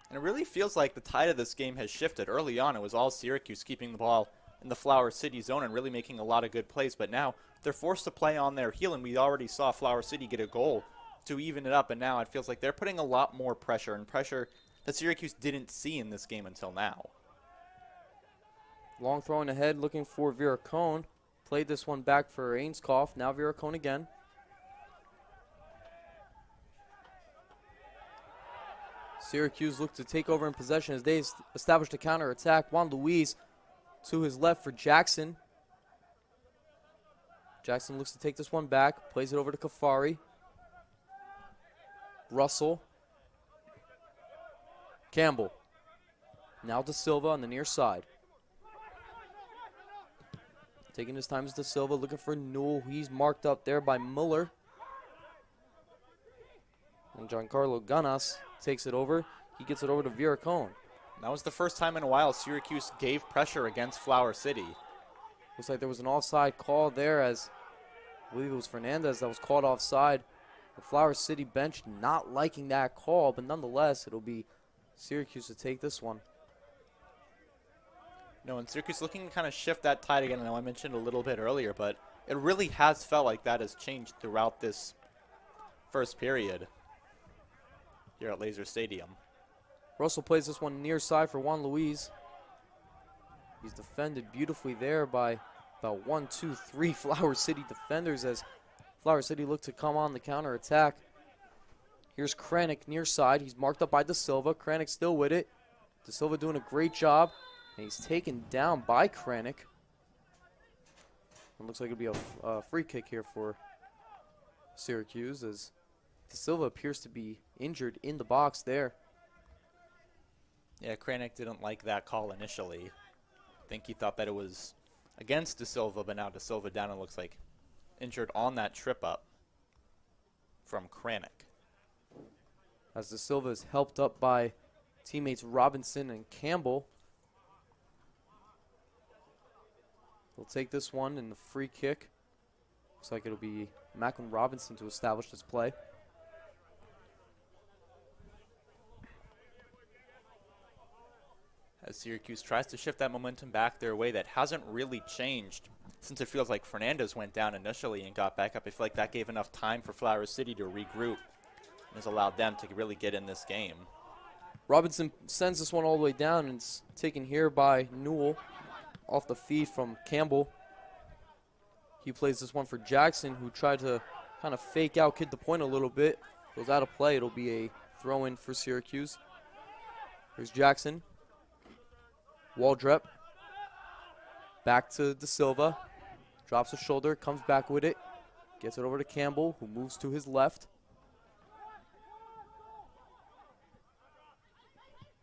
And it really feels like the tide of this game has shifted. Early on, it was all Syracuse keeping the ball in the Flower City zone and really making a lot of good plays. But now they're forced to play on their heel, and we already saw Flower City get a goal to even it up. And now it feels like they're putting a lot more pressure, and pressure that Syracuse didn't see in this game until now. Long throw in ahead, looking for Vera Cone. Played this one back for Ainscough. Now Vera Cone again. Syracuse looked to take over in possession as they established a counter-attack. Juan Luis to his left for Jackson. Jackson looks to take this one back. Plays it over to Kafari. Russell. Campbell. Now to Silva on the near side. Taking his time is De Silva, looking for Newell. He's marked up there by Muller. And Giancarlo Ganas takes it over. He gets it over to Vera Cone. That was the first time in a while Syracuse gave pressure against Flower City. Looks like there was an offside call there, as I believe it was Fernandez that was called offside. The Flower City bench not liking that call, but nonetheless, it'll be Syracuse to take this one. No, and Syracuse looking to kind of shift that tide again. I know I mentioned a little bit earlier, but it really has felt like that has changed throughout this first period here at Laser Stadium. Russell plays this one near side for Juan Luis. He's defended beautifully there by about 1, 2, 3 Flower City defenders as Flower City look to come on the counter attack. Here's Krennic near side. He's marked up by De Silva. Krennic still with it. De Silva doing a great job. And he's taken down by Krennic. It looks like it'll be a free kick here for Syracuse as De Silva appears to be injured in the box there. Yeah, Krennic didn't like that call initially. I think he thought that it was against De Silva, but now De Silva down and looks like injured on that trip up from Krennic. As De Silva is helped up by teammates Robinson and Campbell. They'll take this one in the free kick. Looks like it'll be Macklin Robinson to establish this play. As Syracuse tries to shift that momentum back their way, that hasn't really changed since it feels like Fernandes went down initially and got back up. I feel like that gave enough time for Flower City to regroup and has allowed them to really get in this game. Robinson sends this one all the way down, and it's taken here by Newell off the feed from Campbell. He plays this one for Jackson, who tried to kind of fake out Kid the point a little bit. Goes out of play. It'll be a throw-in for Syracuse. Here's Jackson. Waldrep. Back to De Silva. Drops a shoulder, comes back with it. Gets it over to Campbell, who moves to his left.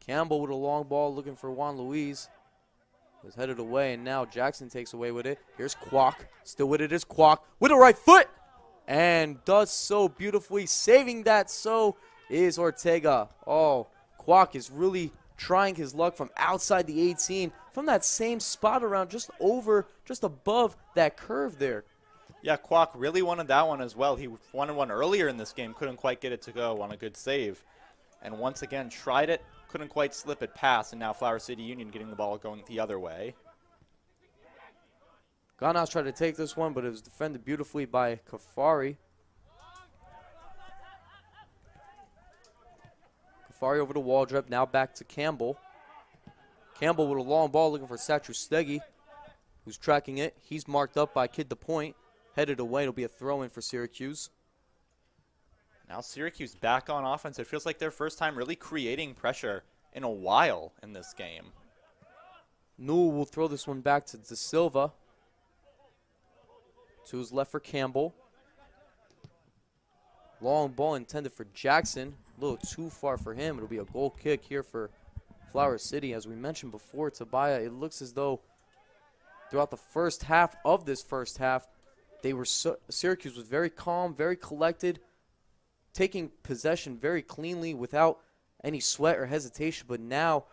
Campbell with a long ball looking for Juan Luis. Was headed away, and now Jackson takes away with it. Here's Kwok. Still with it is Kwok with a right foot. And does so beautifully. Saving that so is Ortega. Oh, Kwok is really trying his luck from outside the 18. From that same spot around just above that curve there. Yeah, Kwok really wanted that one as well. He wanted one earlier in this game. Couldn't quite get it to go on a good save. And once again, tried it. Couldn't quite slip it past, and now Flower City Union getting the ball going the other way. Ganas tried to take this one, but it was defended beautifully by Kafari. Kafari over to Waldrep, now back to Campbell. Campbell with a long ball looking for Satrustegui, who's tracking it. He's marked up by Kid the point. Headed away, it'll be a throw-in for Syracuse. Now Syracuse back on offense. It feels like their first time really creating pressure in a while in this game. Newell will throw this one back to De Silva. To his left for Campbell. Long ball intended for Jackson. A little too far for him. It'll be a goal kick here for Flower City. As we mentioned before, Tobiah, it looks as though throughout the first half of this first half, Syracuse was very calm, very collected, taking possession very cleanly without any sweat or hesitation. But now,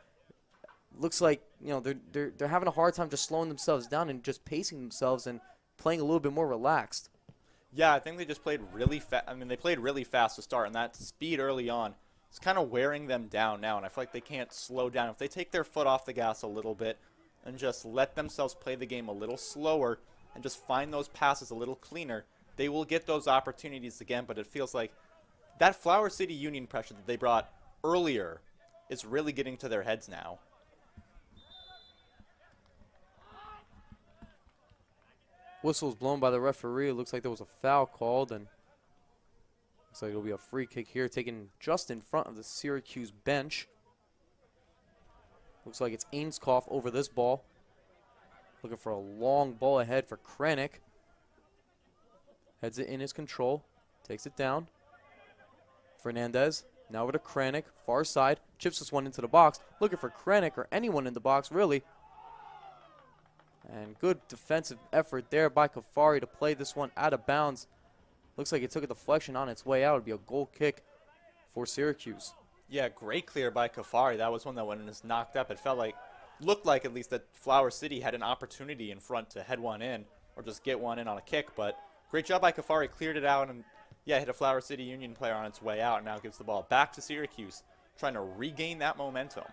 looks like they're having a hard time just slowing themselves down and just pacing themselves and playing a little bit more relaxed. Yeah, I think they just played really fast. I mean, they played really fast to start, and that speed early on is kind of wearing them down now. And I feel like they can't slow down. If they take their foot off the gas a little bit and just let themselves play the game a little slower and just find those passes a little cleaner, they will get those opportunities again. But it feels like that Flower City Union pressure that they brought earlier is really getting to their heads now. Whistle was blown by the referee. It looks like there was a foul called, and looks like it'll be a free kick here, taken just in front of the Syracuse bench. Looks like it's Ainskoff over this ball. Looking for a long ball ahead for Kranick. Heads it in his control. Takes it down. Fernandes now over to Kranick. Far side. Chips this one into the box. Looking for Kranick or anyone in the box, really. And good defensive effort there by Kafari to play this one out of bounds. Looks like it took a deflection on its way out. It'll be a goal kick for Syracuse. Yeah, great clear by Kafari. That was one that when it was knocked up, it looked like at least that Flower City had an opportunity in front to head one in or just get one in on a kick. But great job by Kafari. Cleared it out and, yeah, hit a Flower City Union player on its way out. And now gives the ball back to Syracuse, trying to regain that momentum.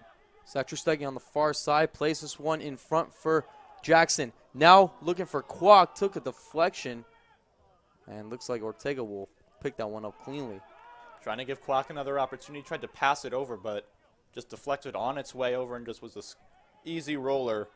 Satrustegui on the far side plays this one in front for Jackson. Now looking for Kwok. Took a deflection. And looks like Ortega will pick that one up cleanly. Trying to give Kwok another opportunity. Tried to pass it over, but just deflected on its way over and just was this easy roller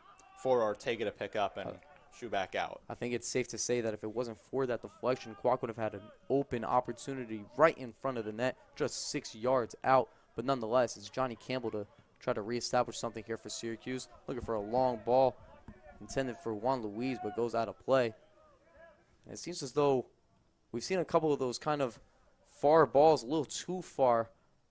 for Ortega to pick up and shoot back out. I think it's safe to say that if it wasn't for that deflection, Kwok would have had an open opportunity right in front of the net, just 6 yards out. But nonetheless, it's Johnny Campbell to try to reestablish something here for Syracuse. Looking for a long ball intended for Juan Luis, but goes out of play. And it seems as though we've seen a couple of those kind of far balls, a little too far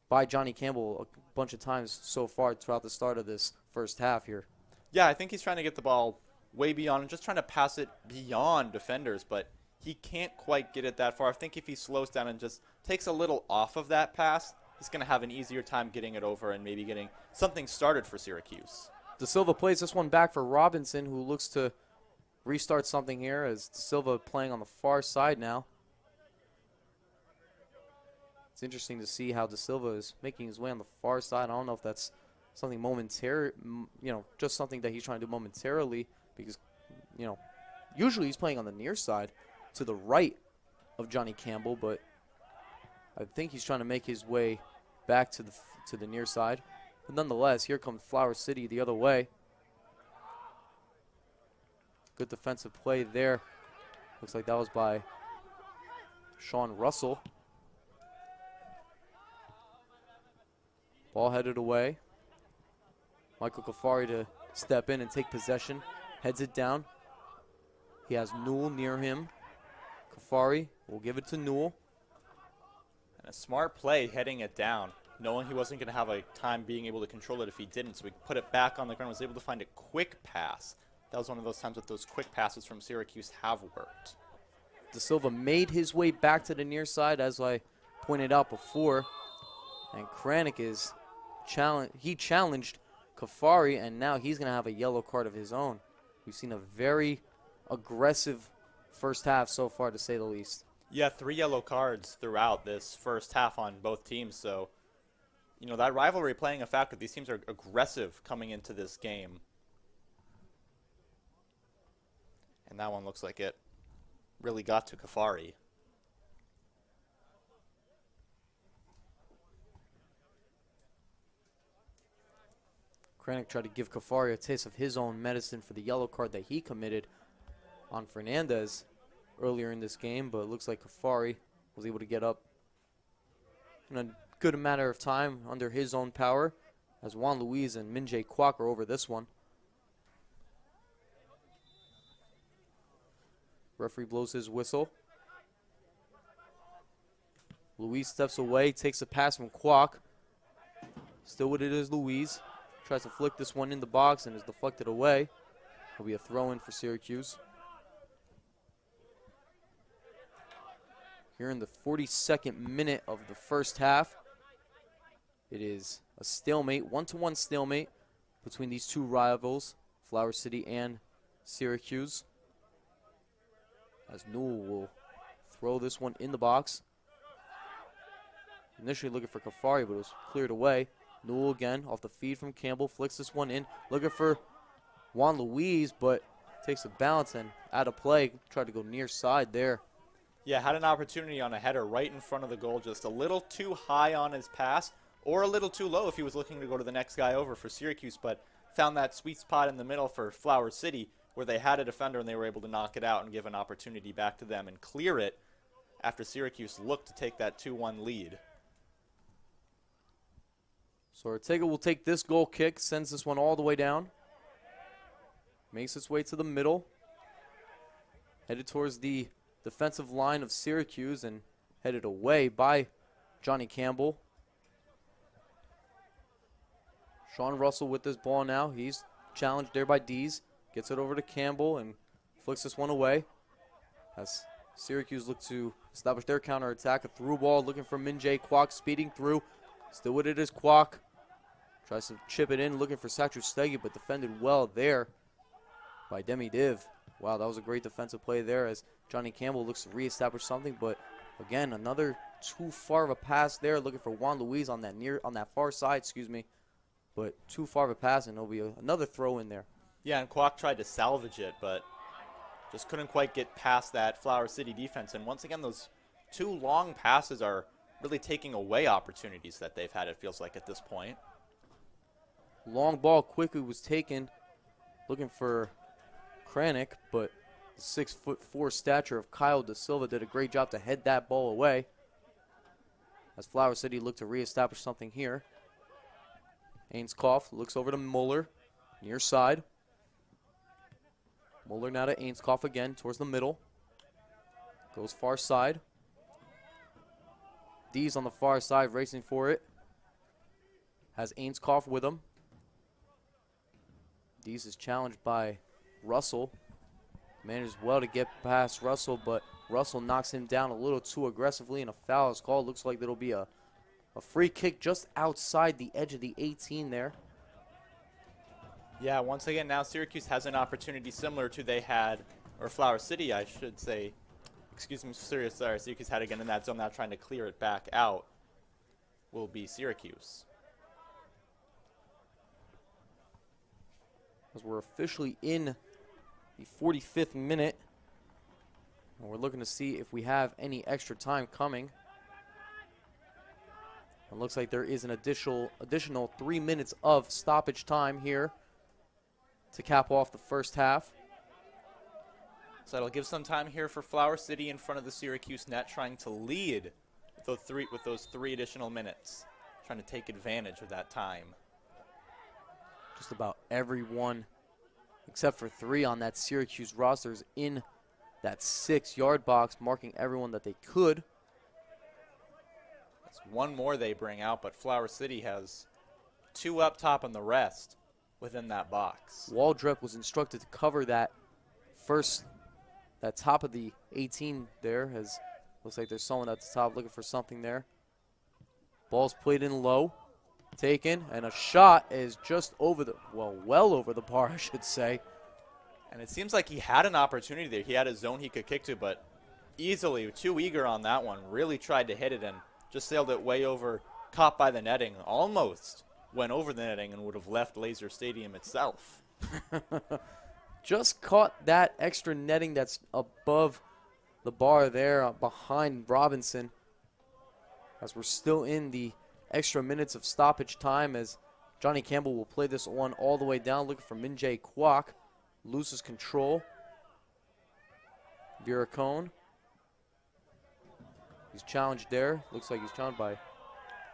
by Johnny Campbell a bunch of times so far throughout the start of this first half here. Yeah, I think he's trying to get the ball way beyond and just trying to pass it beyond defenders, but he can't quite get it that far. I think if he slows down and just takes a little off of that pass, he's going to have an easier time getting it over and maybe getting something started for Syracuse. De Silva plays this one back for Robinson, who looks to restart something here as De Silva playing on the far side now. It's interesting to see how De Silva is making his way on the far side. I don't know if that's something momentary, just something that he's trying to do momentarily because, usually he's playing on the near side to the right of Johnny Campbell, but I think he's trying to make his way back to the near side. But nonetheless, here comes Flower City the other way. Good defensive play there. Looks like that was by Sean Russell. Ball headed away. Michael Kafari to step in and take possession. Heads it down. He has Newell near him. Kafari will give it to Newell. And a smart play heading it down, knowing he wasn't going to have a time being able to control it if he didn't. So he put it back on the ground, was able to find a quick pass. That was one of those times that those quick passes from Syracuse have worked. De Silva made his way back to the near side, as I pointed out before. And Kranick is challenged Kafari, and now he's going to have a yellow card of his own. We've seen a very aggressive first half so far, to say the least. Yeah, 3 yellow cards throughout this first half on both teams. So, that rivalry playing a factor. These teams are aggressive coming into this game. And that one looks like it really got to Kafari. Kranick tried to give Kafari a taste of his own medicine for the yellow card that he committed on Fernandes earlier in this game, but it looks like Kafari was able to get up in a good matter of time under his own power, as Juan Luis and Minjae Kwok are over this one. Referee blows his whistle. Luis steps away, takes a pass from Kwok. Still with it is Luis. Tries to flick this one in the box and is deflected away. It'll be a throw-in for Syracuse. here in the 42nd minute of the first half. It is a stalemate, 1-1 stalemate between these two rivals, Flower City and Syracuse. As Newell will throw this one in the box. Initially looking for Kafari, but it was cleared away. Newell again off the feed from Campbell, flicks this one in. Looking for Juan Luis, but takes a bounce and out of play. Tried to go near side there. Yeah, had an opportunity on a header right in front of the goal, just a little too high on his pass, or a little too low if he was looking to go to the next guy over for Syracuse, but found that sweet spot in the middle for Flower City where they had a defender and they were able to knock it out and give an opportunity back to them and clear it after Syracuse looked to take that 2-1 lead. So Ortega will take this goal kick, sends this one all the way down. Makes its way to the middle. Headed towards the defensive line of Syracuse and headed away by Johnny Campbell. Sean Russell with this ball now. He's challenged there by Dees. Gets it over to Campbell and flicks this one away. As Syracuse look to establish their counterattack. A through ball looking for Min-Jae Kwok speeding through. Still with it is Kwok. Tries to chip it in looking for Satrustegui, but defended well there by Demi Div. Wow, that was a great defensive play there as Johnny Campbell looks to reestablish something, but again, another too far of a pass there, looking for Juan Luis on that far side, but too far of a pass, and there'll be another throw in there. Yeah, and Kwok tried to salvage it, but just couldn't quite get past that Flower City defense. And once again, those two long passes are really taking away opportunities that they've had, it feels like, at this point. Long ball quickly was taken, looking for Kranick, but the 6'4" stature of Kyle Da Silva did a great job to head that ball away. As Flower City looked to reestablish something here. Ainskoff looks over to Muller, near side. Muller now to Ainskoff again, towards the middle. Goes far side. Dees on the far side, racing for it. Has Ainskoff with him. Dees is challenged by Russell. Manages well to get past Russell, but Russell knocks him down a little too aggressively, and a foul is called. Looks like there'll be a free kick just outside the edge of the 18 there. Yeah, once again, now Syracuse has an opportunity similar to they had, or Flower City, I should say. Excuse me, Syracuse had again in that zone, now trying to clear it back out will be Syracuse. As we're officially in the 45th minute, and we're looking to see if we have any extra time coming. It looks like there is an additional 3 minutes of stoppage time here to cap off the first half. So it'll give some time here for Flower City in front of the Syracuse net, trying to lead with those three additional minutes, trying to take advantage of that time. Just about everyone, except for 3 on that Syracuse roster, is in that 6-yard box, marking everyone that they could. That's one more they bring out, but Flower City has 2 up top and the rest within that box. Waldrep was instructed to cover that top of the 18 there, as looks like there's someone at the top looking for something there. Ball's played in low, taken, and a shot is just over well over the bar, I should say. And it seems like he had an opportunity there. He had a zone he could kick to, but easily, too eager on that one. Really tried to hit it and just sailed it way over, caught by the netting. Almost went over the netting and would have left Laser Stadium itself. Just caught that extra netting that's above the bar there behind Robinson. As we're still in the extra minutes of stoppage time, as Johnny Campbell will play this one all the way down, looking for Min-Jae Kwok. Loses control. Biracone. He's challenged there. Looks like he's challenged by, I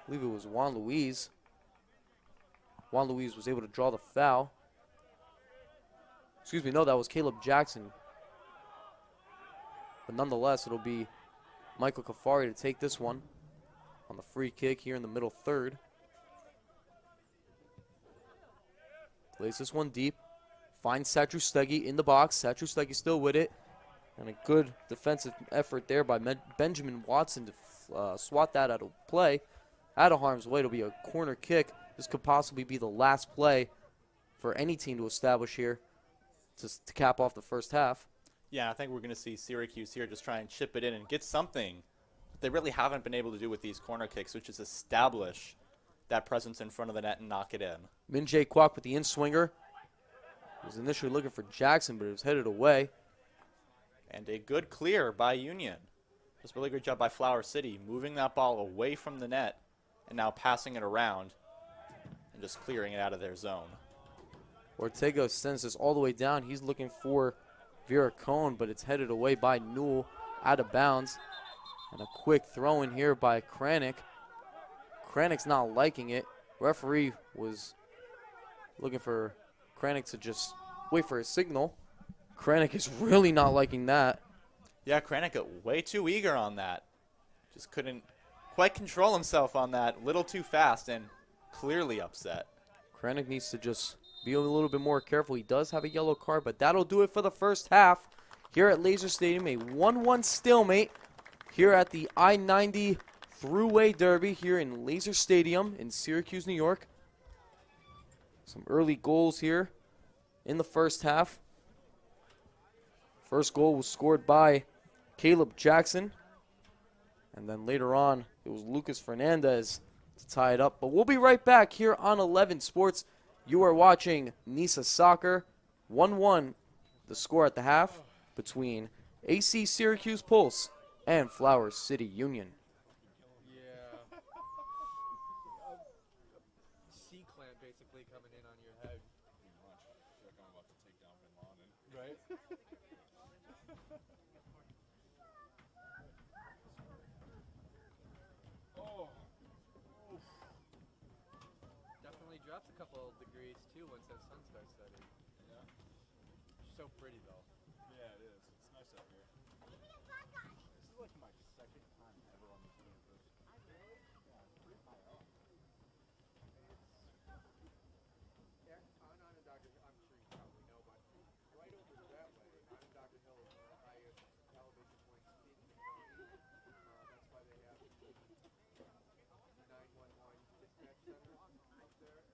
believe it was Juan Luis. Juan Luis was able to draw the foul. Excuse me, no, that was Kaleb Jackson. But nonetheless, it'll be Michael Kafari to take this one on the free kick here in the middle third. Plays this one deep. Finds Satrustegui in the box. Satrustegui still with it. And a good defensive effort there by Benjamin Watson to swat that out of play. Out of harm's way. It'll be a corner kick. This could possibly be the last play for any team to establish here to cap off the first half. Yeah, I think we're going to see Syracuse here just try and chip it in and get something they really haven't been able to do with these corner kicks, which is establish that presence in front of the net and knock it in. Min-Jae Kwok with the in-swinger. He was initially looking for Jackson, but it was headed away. And a good clear by Union. Just a really great job by Flower City, moving that ball away from the net and now passing it around and just clearing it out of their zone. Ortega sends this all the way down. He's looking for Vera Cohn, but it's headed away by Newell, out of bounds. And a quick throw in here by Kranick. Kranick's not liking it. Referee was looking for Kranick to just wait for a signal. Kranick is really not liking that. Yeah, Kranick got way too eager on that. Just couldn't quite control himself on that. Little too fast and clearly upset. Kranick needs to just be a little bit more careful. He does have a yellow card, but that'll do it for the first half. Here at Laser Stadium, a 1-1 stalemate. Here at the I-90 Thruway Derby here in Laser Stadium in Syracuse, New York. Some early goals here in the first half. First goal was scored by Kaleb Jackson. And then later on, it was Lukas Fernandes to tie it up. But we'll be right back here on 11 Sports. You are watching NISA Soccer. 1-1, the score at the half between AC Syracuse Pulse and Flower City Union. Yeah. C-clamp basically coming in on your head. Pretty much. I feel like I'm about to take down Bin Laden. Right? Oh. Definitely drops a couple of degrees too once that sun starts setting. Yeah. So pretty though. Yeah, it is. It's nice up here. This is like my second time ever on the campus. Yeah, pretty high up. Yeah, on Dr. I'm sure you probably know, but right over that way, on Dr. Hill is one of the highest elevation points in the county. That's why they have the 911 dispatch center up there.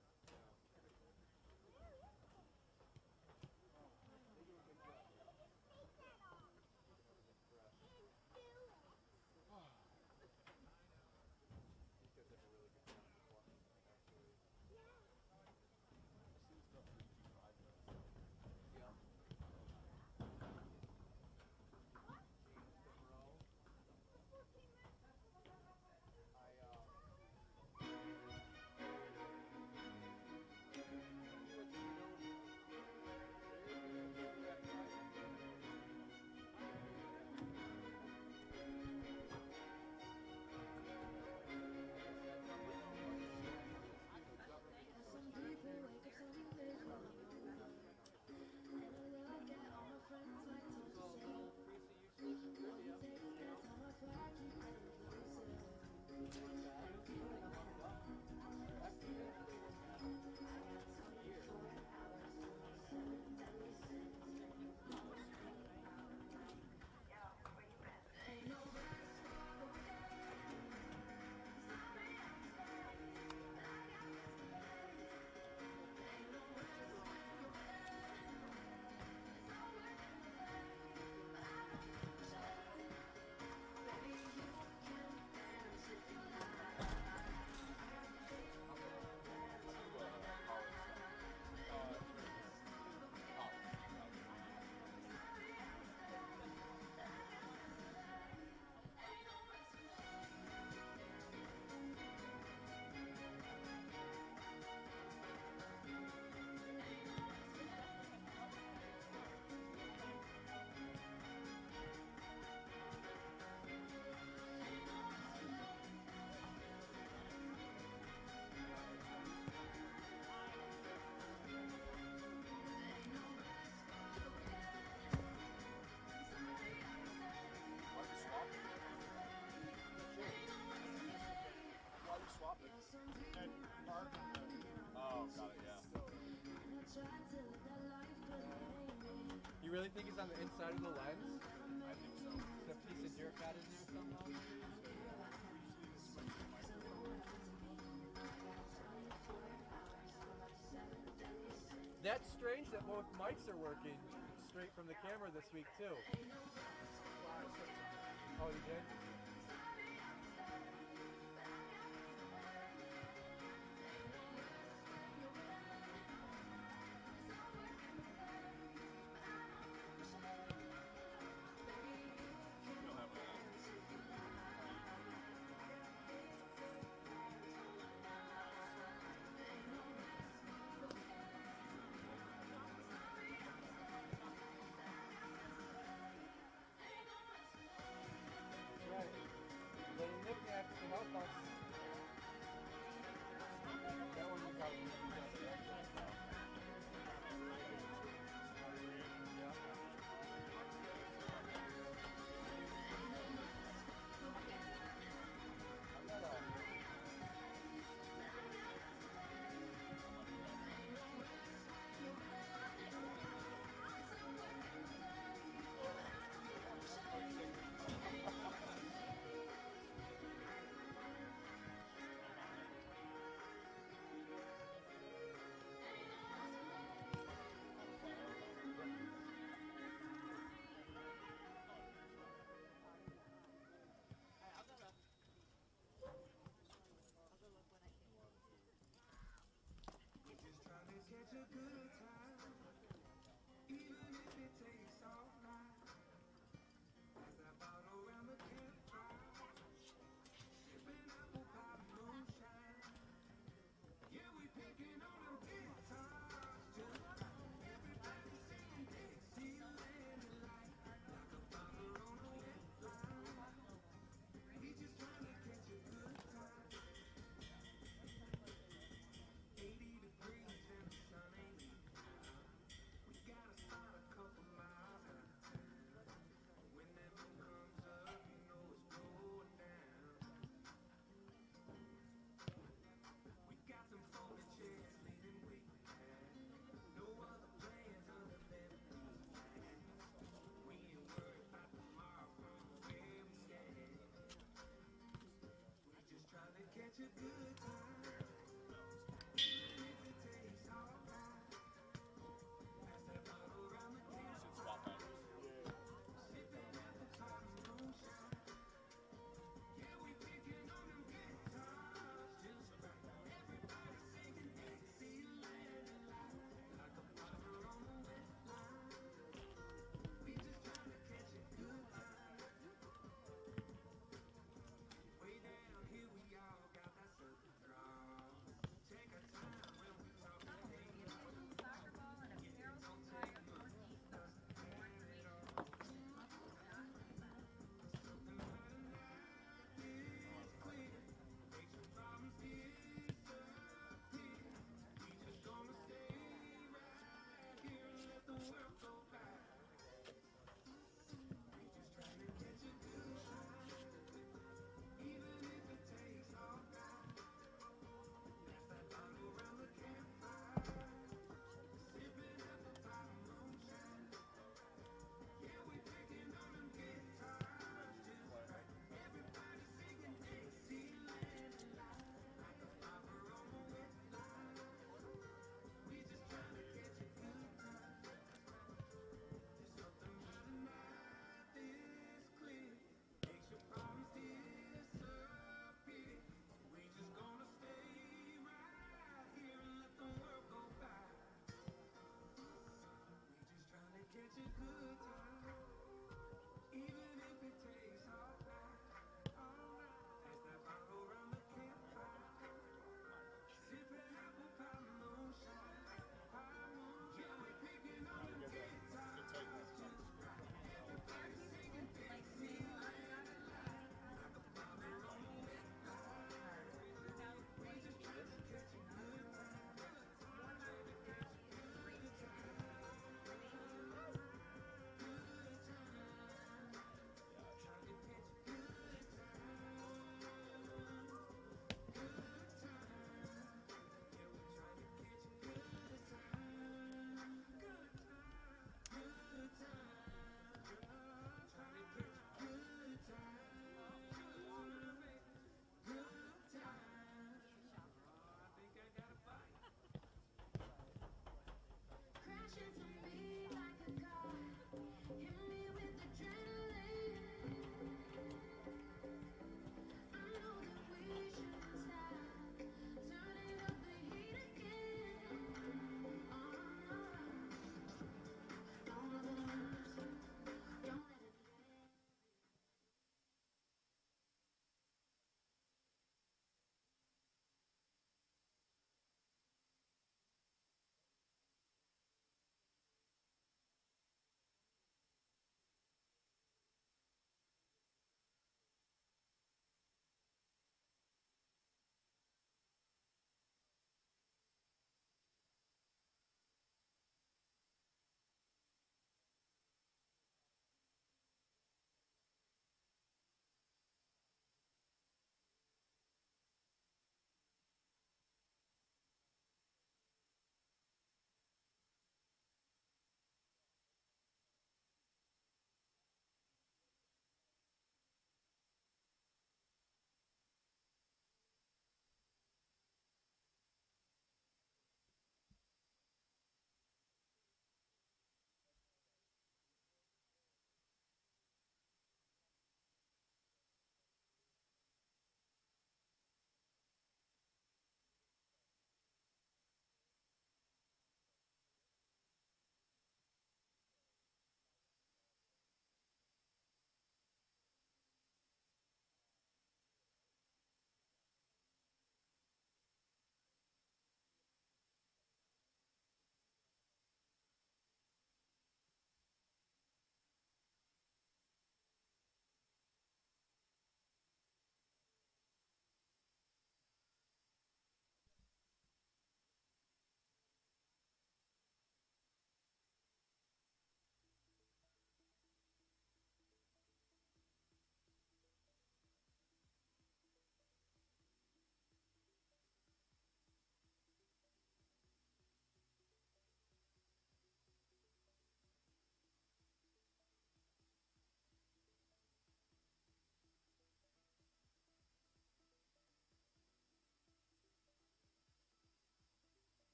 You really think he's on the inside of the lens? both mics are working straight from the camera this week too. Oh, you did? Right. Little knickknacks to help us. That one you probably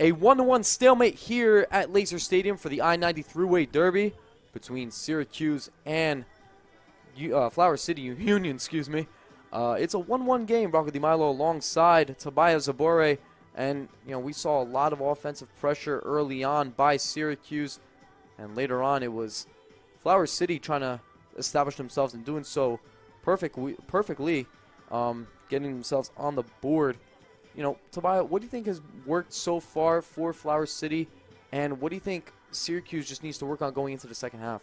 A 1-1 stalemate here at Laser Stadium for the I-90 Thruway Derby between Syracuse and Flower City Union, excuse me. It's a 1-1 game. Rocco Di Milo alongside Tobias Zabore, and we saw a lot of offensive pressure early on by Syracuse, and later on it was Flower City trying to establish themselves and doing so perfectly, getting themselves on the board. Tobias, what do you think has worked so far for Flower City, and what do you think Syracuse just needs to work on going into the second half?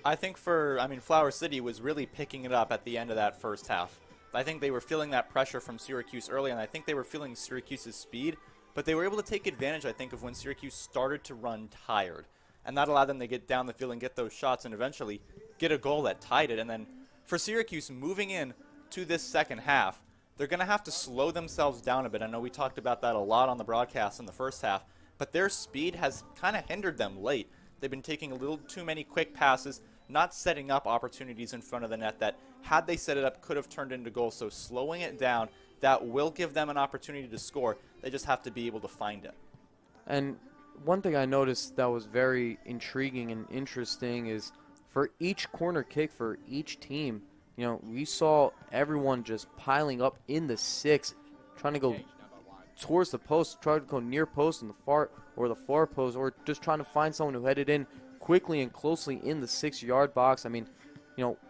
I think Flower City was really picking it up at the end of that first half. I think they were feeling that pressure from Syracuse early, and I think they were feeling Syracuse's speed, but they were able to take advantage, I think, of when Syracuse started to run tired. And that allowed them to get down the field and get those shots and eventually get a goal that tied it. And then for Syracuse moving in to this second half, they're going to have to slow themselves down a bit. I know we talked about that a lot on the broadcast in the first half, but their speed has kind of hindered them late. They've been taking a little too many quick passes, not setting up opportunities in front of the net that, had they set it up, could have turned into goals. So slowing it down, that will give them an opportunity to score. They just have to be able to find it. And one thing I noticed that was very intriguing and interesting is for each corner kick for each team, we saw everyone just piling up in the six, trying to go towards the post, trying to go near post in the far post, or just trying to find someone who headed in quickly and closely in the 6-yard box. I mean,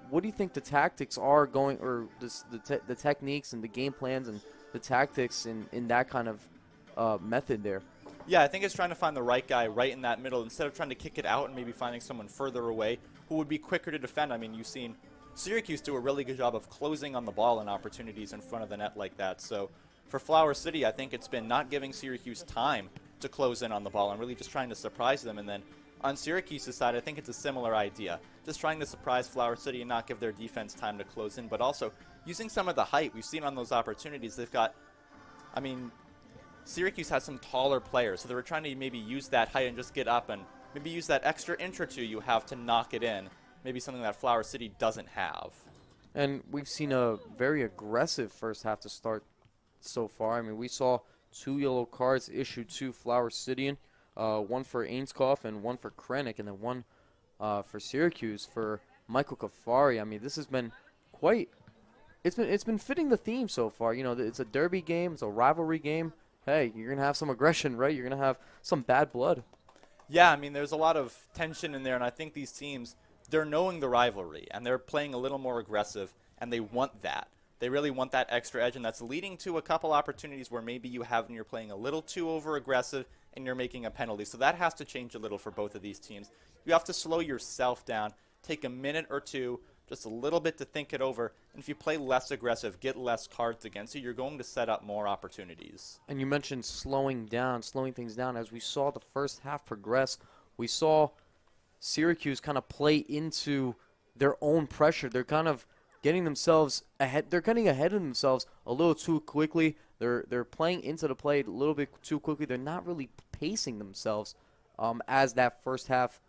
what do you think the tactics are going, or the techniques and the game plans and the tactics in that kind of method there? Yeah, I think it's trying to find the right guy right in that middle instead of trying to kick it out and maybe finding someone further away who would be quicker to defend. I mean, you've seen Syracuse do a really good job of closing on the ball and opportunities in front of the net like that. So for Flower City, I think it's been not giving Syracuse time to close in on the ball and really just trying to surprise them. And then on Syracuse's side, I think it's a similar idea. Just trying to surprise Flower City and not give their defense time to close in, but also using some of the height we've seen on those opportunities. They've got, Syracuse has some taller players, so they were trying to maybe use that height and just get up and maybe use that extra inch or two you have to knock it in. Maybe something that Flower City doesn't have. And we've seen a very aggressive first half to start so far. I mean, we saw 2 yellow cards issued to Flower City, one for Ainskoff and one for Krennic, and then one for Syracuse for Michael Kafari. I mean, this has been quite. It's been fitting the theme so far. It's a derby game. It's a rivalry game. Hey, you're gonna have some aggression, right? You're gonna have some bad blood. Yeah, there's a lot of tension in there, and I think these teams, they're knowing the rivalry, and they're playing a little more aggressive, and they want that. They really want that extra edge, and that's leading to a couple opportunities where maybe you're playing a little too over-aggressive and you're making a penalty. So that has to change a little for both of these teams. You have to slow yourself down, take a minute or two, just a little bit to think it over, and if you play less aggressive, get less cards against you, you're going to set up more opportunities. And you mentioned slowing things down. As we saw the first half progress, we saw Syracuse kind of play into their own pressure. They're kind of getting themselves ahead. They're getting ahead of themselves a little too quickly. They're playing into the play a little bit too quickly. They're not really pacing themselves as that first half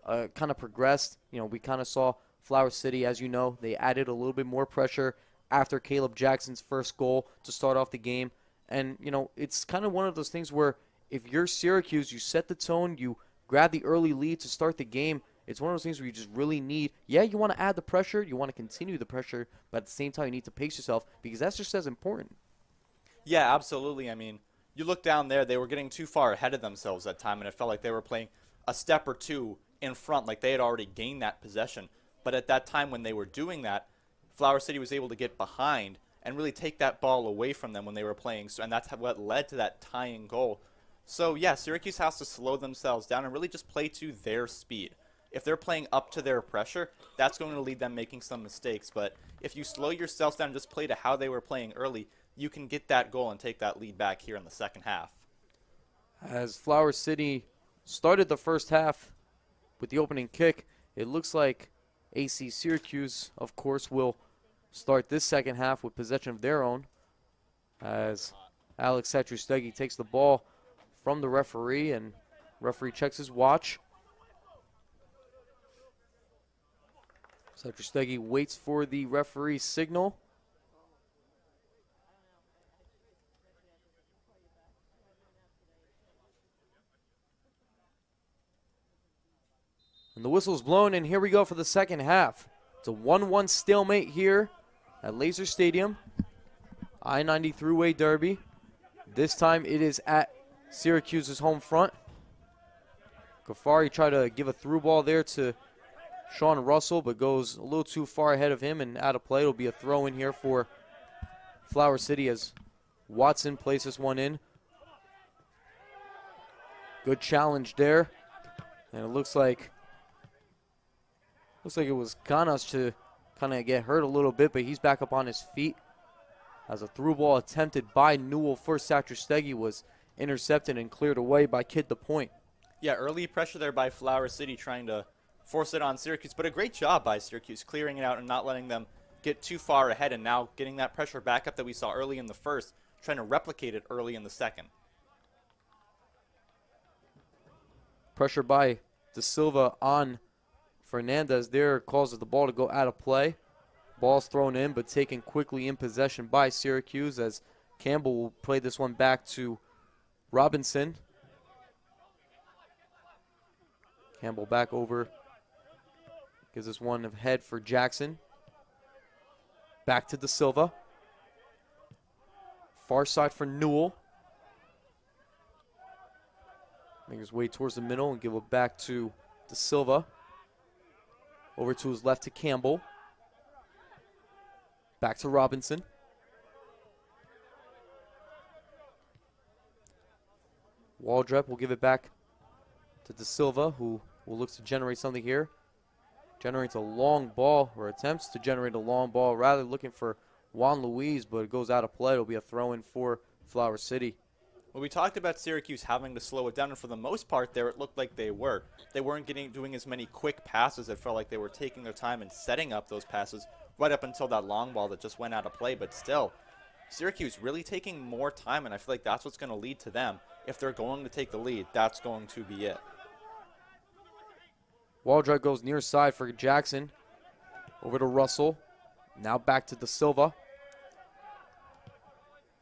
kind of progressed. We kind of saw Flower City, as you know, they added a little bit more pressure after Kaleb Jackson's first goal to start off the game. And, it's kind of one of those things where if you're Syracuse, you set the tone, you grab the early lead to start the game. It's one of those things where you just really need, you want to add the pressure, you want to continue the pressure, but at the same time you need to pace yourself because that's just as important. Yeah, absolutely. You look down there, they were getting too far ahead of themselves at time, and it felt like they were playing a step or two in front, like they had already gained that possession. But at that time when they were doing that, Flower City was able to get behind and really take that ball away from them when they were playing, and that's what led to that tying goal. So, yeah, Syracuse has to slow themselves down and really just play to their speed. If they're playing up to their pressure, that's going to lead them making some mistakes. But if you slow yourself down and just play to how they were playing early, you can get that goal and take that lead back here in the second half. As Flower City started the first half with the opening kick, it looks like AC Syracuse, of course, will start this second half with possession of their own as Alex Satrustegui takes the ball from the referee, and referee checks his watch. Satrustegui waits for the referee's signal. And the whistle's blown, and here we go for the second half. It's a 1-1 stalemate here at Laser Stadium. I-90 Thruway Derby. This time it is at Syracuse's home front. Ghaffari tried to give a through ball there to Sean Russell, but goes a little too far ahead of him and out of play. It'll be a throw in here for Flower City as Watson plays this one in. Good challenge there. And it looks like it was Ganas to kind of get hurt a little bit, but he's back up on his feet. As a through ball attempted by Newell for Satrustegui was intercepted and cleared away by Kid the Point. Yeah, early pressure there by Flower City trying to force it on Syracuse, but a great job by Syracuse clearing it out and not letting them get too far ahead, and now getting that pressure back up that we saw early in the first, trying to replicate it early in the second. Pressure by De Silva on Fernandez there causes the ball to go out of play. Ball's thrown in, but taken quickly in possession by Syracuse as Campbell will play this one back to Robinson. Campbell back over. Gives this one ahead for Jackson. Back to De Silva. Far side for Newell. Make his way towards the middle and give it back to De Silva. Over to his left to Campbell. Back to Robinson. Waldrep will give it back to De Silva, who will look to generate something here. Generates a long ball, or attempts to generate a long ball, rather looking for Juan Luis, but it goes out of play. It'll be a throw-in for Flower City. Well, we talked about Syracuse having to slow it down, and for the most part there, it looked like they were. They weren't doing as many quick passes. It felt like they were taking their time and setting up those passes right up until that long ball that just went out of play. But still, Syracuse really taking more time, and I feel like that's what's going to lead to them. If they're going to take the lead, that's going to be it. Waldrep goes near side for Jackson. Over to Russell. Now back to De Silva.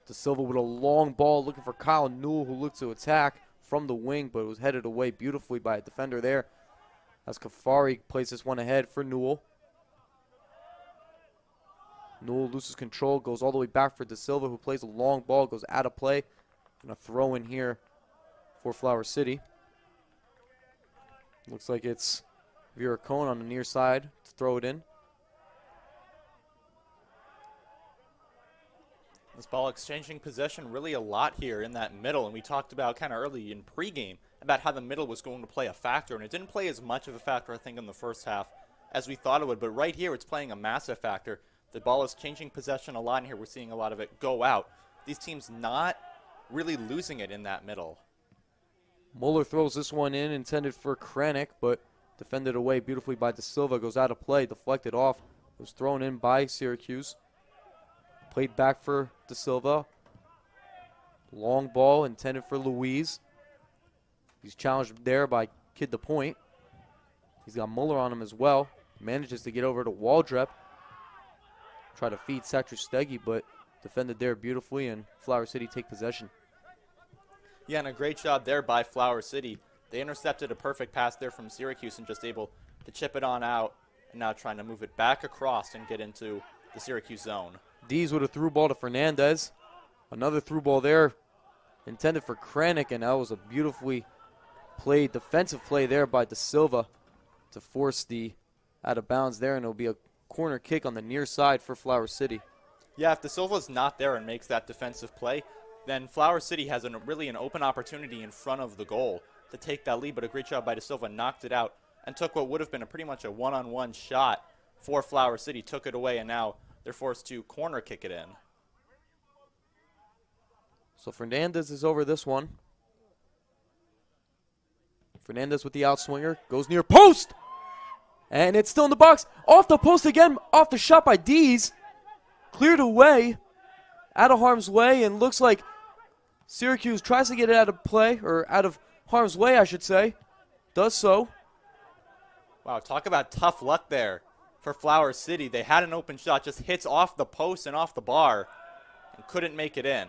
De Silva with a long ball looking for Kyle Newell, who looked to attack from the wing, but it was headed away beautifully by a defender there. As Ghaffari plays this one ahead for Newell. Newell loses control, goes all the way back for De Silva, who plays a long ball, goes out of play. And a throw in here for Flower City. Looks like it's Vera Cohn on the near side to throw it in. This ball exchanging possession really a lot here in that middle, and we talked about kind of early in pregame about how the middle was going to play a factor, and it didn't play as much of a factor, I think, in the first half as we thought it would, but right here it's playing a massive factor. The ball is changing possession a lot, and here we're seeing a lot of it go out. These teams not really losing it in that middle. Muller throws this one in, intended for Kranick, but defended away beautifully by De Silva. Goes out of play, deflected off. It was thrown in by Syracuse. Played back for De Silva. Long ball intended for Luis. He's challenged there by Kid the Point. He's got Muller on him as well. Manages to get over to Waldrep. Try to feed Satrustegui, but defended there beautifully, and Flower City take possession. Yeah, and a great job there by Flower City. They intercepted a perfect pass there from Syracuse and just able to chip it on out, and now trying to move it back across and get into the Syracuse zone. Dees with a through ball to Fernandez. Another through ball there intended for Kranick, and that was a beautifully played defensive play there by De Silva to force the out of bounds there, and it'll be a corner kick on the near side for Flower City. Yeah, if De Silva's not there and makes that defensive play, then Flower City has really an open opportunity in front of the goal to take that lead, but a great job by De Silva, knocked it out and took what would have been pretty much a one-on-one shot for Flower City, took it away, and now they're forced to corner kick it in. So Fernandez is over this one. Fernandez with the outswinger, goes near post! And it's still in the box. Off the post again, off the shot by Dees. Cleared away, out of harm's way, and looks like Syracuse tries to get it out of play, or out of harm's way, I should say. Does so. Wow, talk about tough luck there for Flower City. They had an open shot, just hits off the post and off the bar, and couldn't make it in.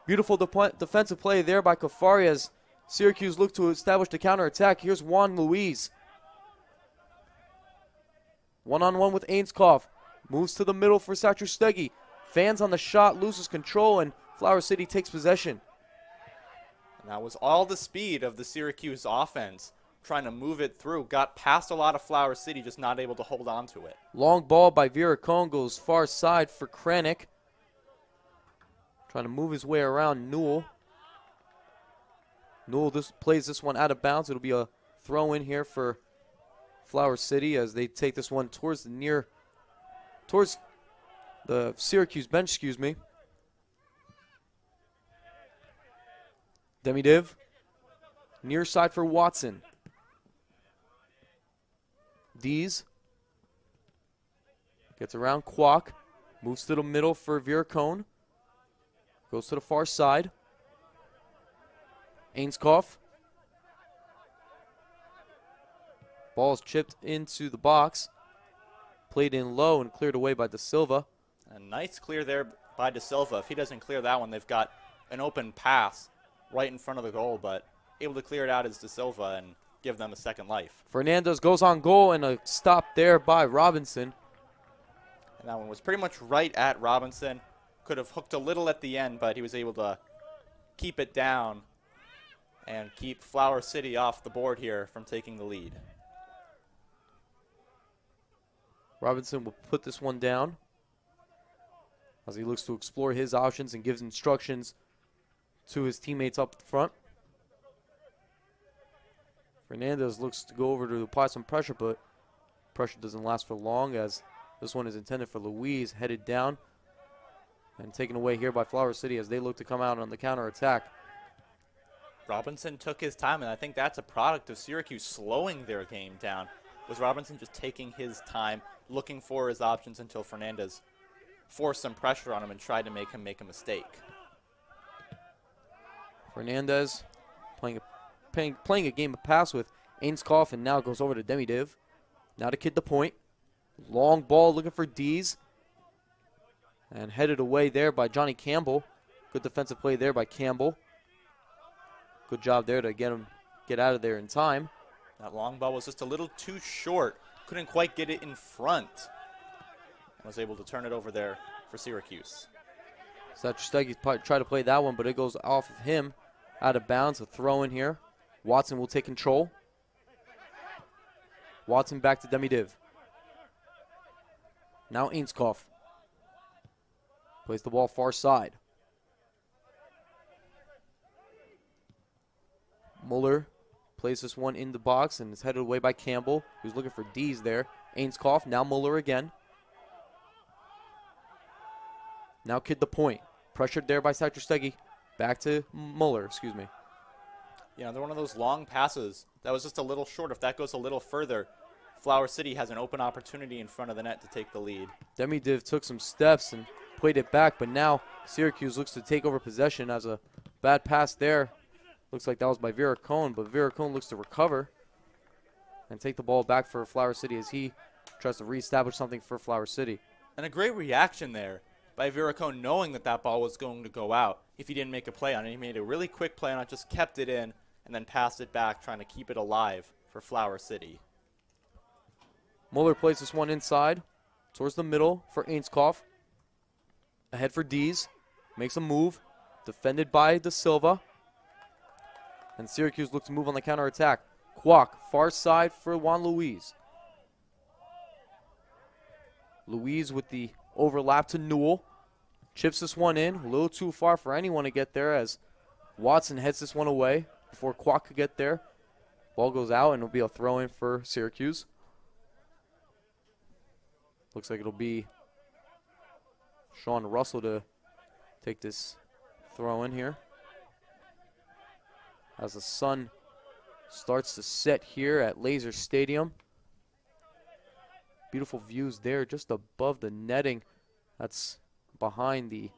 Beautiful defensive play there by Ghaffari as Syracuse looked to establish the counterattack. Here's Juan Luis. One-on-one with Ainskoff. Moves to the middle for Satrustegui. Fans on the shot, loses control, and Flower City takes possession. And that was all the speed of the Syracuse offense, trying to move it through. Got past a lot of Flower City, just not able to hold on to it. Long ball by Viracone goes far side for Kranick. Trying to move his way around Newell. Newell plays this one out of bounds. It'll be a throw in here for Flower City as they take this one towards the Syracuse bench, excuse me. Demi-Div. Near side for Watson. Dees. Gets around Kwok. Moves to the middle for Viracone. Goes to the far side. Ainskoff. Ball is chipped into the box. Played in low and cleared away by De Silva. A nice clear there by De Silva. If he doesn't clear that one, they've got an open pass right in front of the goal, but able to clear it out is De Silva and give them a second life. Fernandes goes on goal and a stop there by Robinson. And that one was pretty much right at Robinson. Could have hooked a little at the end, but he was able to keep it down and keep Flower City off the board here from taking the lead. Robinson will put this one down as he looks to explore his options and gives instructions to his teammates up front. Fernandes looks to go over to apply some pressure, but pressure doesn't last for long as this one is intended for Louise, headed down and taken away here by Flower City as they look to come out on the counterattack. Robinson took his time, and I think that's a product of Syracuse slowing their game down. Was Robinson just taking his time, looking for his options until Fernandes forced some pressure on him and tried to make him make a mistake. Fernandes playing a game of pass with Ainskoff and now goes over to Demi-Div. Now to kid the point. Long ball looking for Dees. And headed away there by Johnny Campbell. Good defensive play there by Campbell. Good job there to get out of there in time. That long ball was just a little too short. Couldn't quite get it in front. And was able to turn it over there for Syracuse. Satrustegui tried to play that one, but it goes off of him. Out of bounds, a throw in here. Watson will take control. Watson back to Demi-Div. Now Ainskoff. Plays the ball far side. Muller plays this one in the box and is headed away by Campbell, who's looking for D's there. Ainskoff, now Muller again. Now kid the point. Pressured there by Satrustegui. Back to Muller, excuse me. Yeah, they're one of those long passes that was just a little short. If that goes a little further, Flower City has an open opportunity in front of the net to take the lead. Demi-Div took some steps and played it back, but now Syracuse looks to take over possession as a bad pass there. Looks like that was by Viracone, but Viracone looks to recover and take the ball back for Flower City as he tries to reestablish something for Flower City. And a great reaction there by Viracone, knowing that that ball was going to go out if he didn't make a play on it. He made a really quick play on it, just kept it in, and then passed it back, trying to keep it alive for Flower City. Muller plays this one inside towards the middle for Ainskoff. Ahead for Dees. Makes a move. Defended by De Silva. And Syracuse looks to move on the counterattack. Kwok, far side for Juan Luis. Luis with the overlap to Newell. Chips this one in. A little too far for anyone to get there as Watson heads this one away before Kwok could get there. Ball goes out and it'll be a throw in for Syracuse. Looks like it'll be Sean Russell to take this throw in here. As the sun starts to set here at Laser Stadium. Beautiful views there just above the netting. That's behind the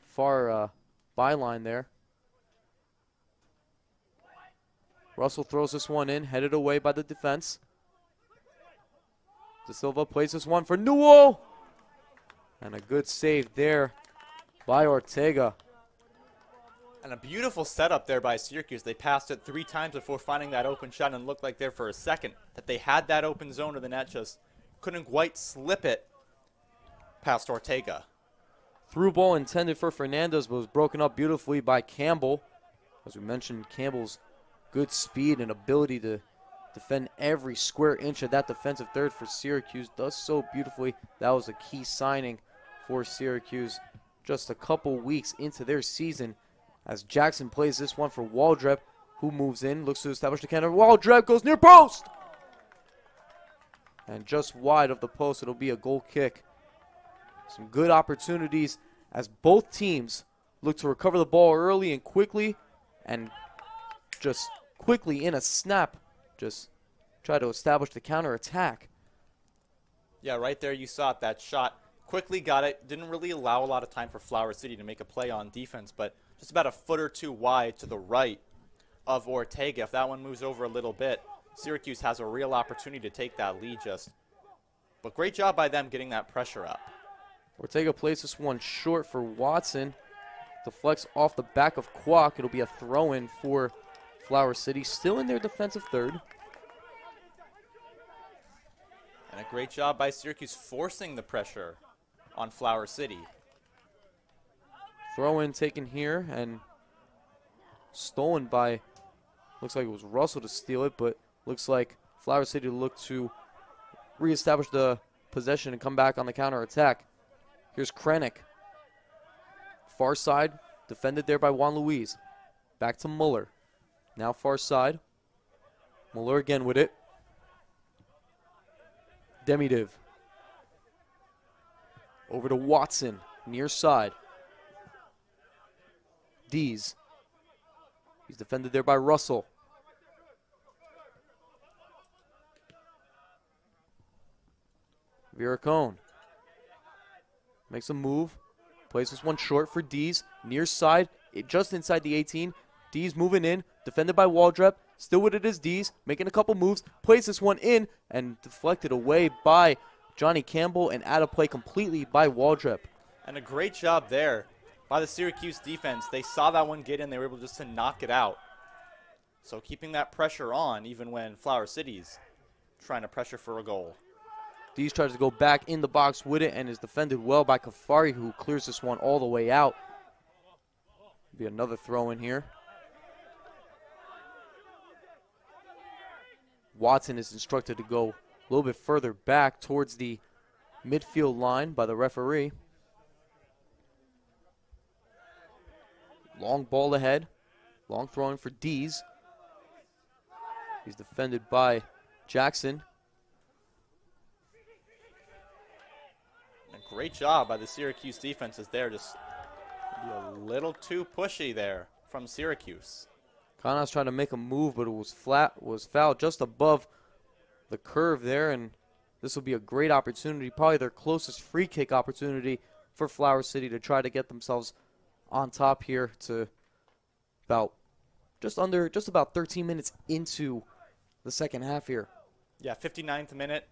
far byline there. Russell throws this one in, headed away by the defense. De Silva plays this one for Newell. And a good save there by Ortega. And a beautiful setup there by Syracuse. They passed it 3 times before finding that open shot, and looked like there for a second that they had that open zone of the net, just couldn't quite slip it past Ortega. Through ball intended for Fernandes, but was broken up beautifully by Campbell. As we mentioned, Campbell's good speed and ability to defend every square inch of that defensive third for Syracuse does so beautifully. That was a key signing for Syracuse just a couple weeks into their season, as Jackson plays this one for Waldrep, who moves in, looks to establish the counter. Waldrep goes near post! And just wide of the post, it'll be a goal kick. Some good opportunities as both teams look to recover the ball early and quickly, and just quickly in a snap, just try to establish the counter attack. Yeah, right there you saw it, that shot. Quickly got it. Didn't really allow a lot of time for Flower City to make a play on defense, but just about a foot or two wide to the right of Ortega. If that one moves over a little bit, Syracuse has a real opportunity to take that lead just. But great job by them getting that pressure up. Ortega plays this one short for Watson. Deflects off the back of Kwok. It'll be a throw-in for Flower City, still in their defensive third. And a great job by Syracuse forcing the pressure on Flower City. Throw-in taken here and stolen by, looks like it was Russell to steal it, but looks like Flower City looked to reestablish the possession and come back on the counter attack. Here's Krennic. Far side, defended there by Juan Luis. Back to Muller. Now far side. Muller again with it. Demidiv. Over to Watson, near side. Dees. He's defended there by Russell. Viracone. Makes a move. Plays this one short for Dees. Near side, just inside the 18. Dees moving in. Defended by Waldrep. Still with it is Dees. Making a couple moves. Plays this one in and deflected away by Johnny Campbell and out of play completely by Waldrep. And a great job there by the Syracuse defense. They saw that one get in. They were able just to knock it out. So keeping that pressure on even when Flower City's trying to pressure for a goal. Dees tries to go back in the box with it and is defended well by Kafari, who clears this one all the way out. Be another throw in here. Watson is instructed to go a little bit further back towards the midfield line by the referee. Long ball ahead. Long throw in for Dees. He's defended by Jackson. A great job by the Syracuse defenses there. Just a little too pushy there from Syracuse. Kanas trying to make a move, but it was fouled just above the curve there, and this will be a great opportunity, probably their closest free kick opportunity for Flower City to try to get themselves on top here to just about 13 minutes into the second half here. Yeah, 59th minute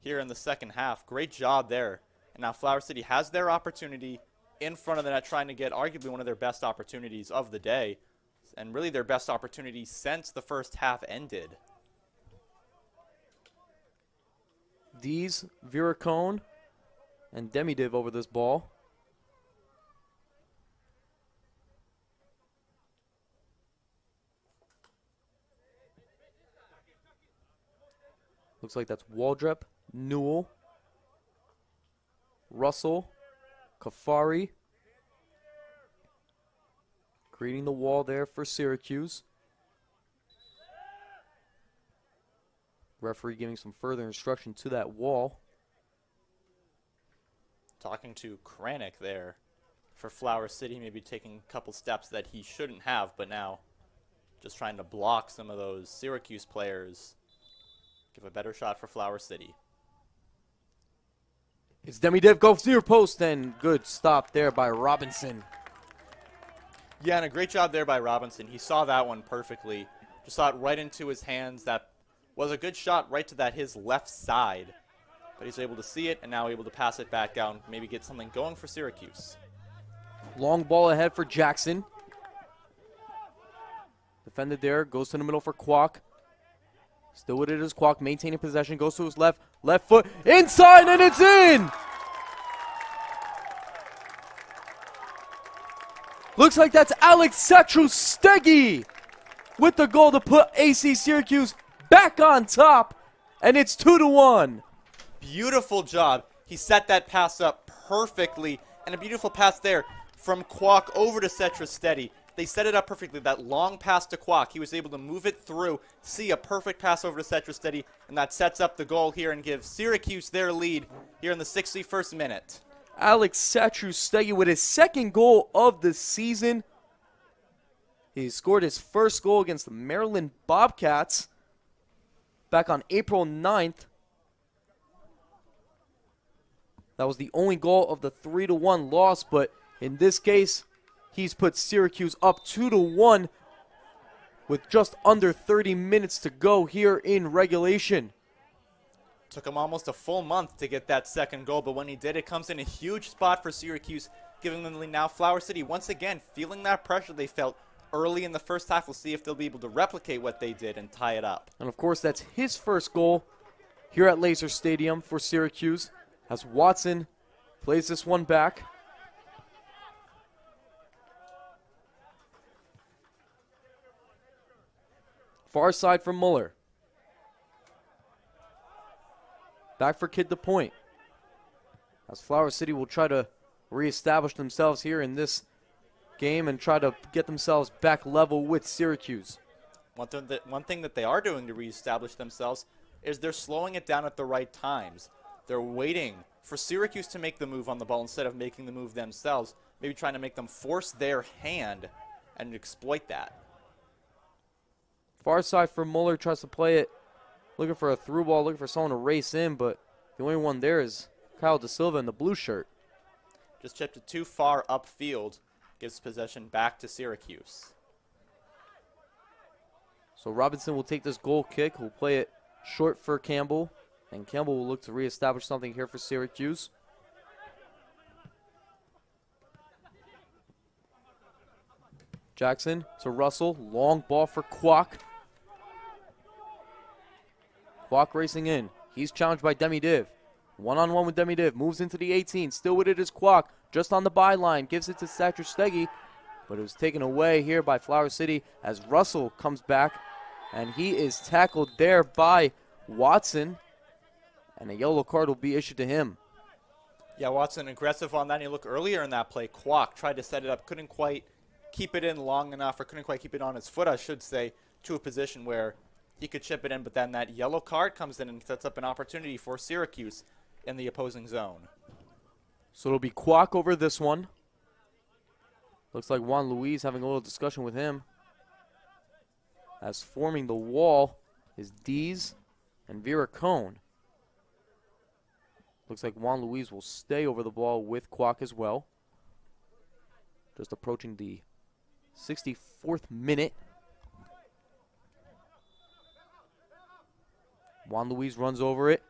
here in the second half. Great job there. And now Flower City has their opportunity in front of the net, trying to get arguably one of their best opportunities of the day, and really their best opportunity since the first half ended. Dees, Viracone, and Demidiv over this ball. Looks like that's Waldrep, Newell, Russell, Kafari. Creating the wall there for Syracuse. Referee giving some further instruction to that wall. Talking to Krennic there for Flower City, maybe taking a couple steps that he shouldn't have, but now just trying to block some of those Syracuse players. Give a better shot for Flower City. It's Demidiv goes near post, and good stop there by Robinson. Yeah, and a great job there by Robinson. He saw that one perfectly. Just saw it right into his hands. That was a good shot right to his left side. But he's able to see it and now able to pass it back down, maybe get something going for Syracuse. Long ball ahead for Jackson. Defended there, goes to the middle for Kwok. Still with it is Kwok, maintaining possession, goes to his left foot, inside, and it's in! Looks like that's Alex Satrustegui with the goal to put AC Syracuse back on top, and it's 2-1. Beautiful job. He set that pass up perfectly, and a beautiful pass there from Kwok over to Satrustegui. They set it up perfectly. That long pass to Kwok, he was able to move it through, see a perfect pass over to Satrustegui, and that sets up the goal here and gives Syracuse their lead here in the 61st minute. Alex Satrustegui with his second goal of the season. He scored his first goal against the Maryland Bobcats back on April 9th. That was the only goal of the 3-1 loss, but in this case, he's put Syracuse up 2-1 with just under 30 minutes to go here in regulation. Took him almost a full month to get that second goal, but when he did, it comes in a huge spot for Syracuse, giving them the lead. Now Flower City, once again, feeling that pressure they felt early in the first half. We'll see if they'll be able to replicate what they did and tie it up. And of course, that's his first goal here at Laser Stadium for Syracuse, as Watson plays this one back. Far side from Muller. Back for Kid the point. As Flower City will try to reestablish themselves here in this game and try to get themselves back level with Syracuse. One thing that they are doing to reestablish themselves is they're slowing it down at the right times. They're waiting for Syracuse to make the move on the ball instead of making the move themselves, maybe trying to make them force their hand and exploit that. Far side for Muller, tries to play it, looking for a through ball, looking for someone to race in, but the only one there is Kyle Da Silva in the blue shirt. Just chipped it too far upfield, gives possession back to Syracuse. So Robinson will take this goal kick, will play it short for Campbell, and Campbell will look to reestablish something here for Syracuse. Jackson to Russell, long ball for Kwok. Kwok racing in. He's challenged by Demi Div. One-on-one with Demi Div. Moves into the 18. Still with it is Kwok. Just on the byline. Gives it to Satrustegui. But it was taken away here by Flower City as Russell comes back. And he is tackled there by Watson. And a yellow card will be issued to him. Yeah, Watson aggressive on that. And you look earlier in that play, Kwok tried to set it up. Couldn't quite keep it in long enough, or couldn't quite keep it on his foot, I should say, to a position where he could chip it in, but then that yellow card comes in and sets up an opportunity for Syracuse in the opposing zone. So it'll be Kwok over this one. Looks like Juan Luis having a little discussion with him. As forming the wall is Dees and Vera Cone. Looks like Juan Luis will stay over the ball with Kwok as well. Just approaching the 64th minute. Juan Luis runs over it.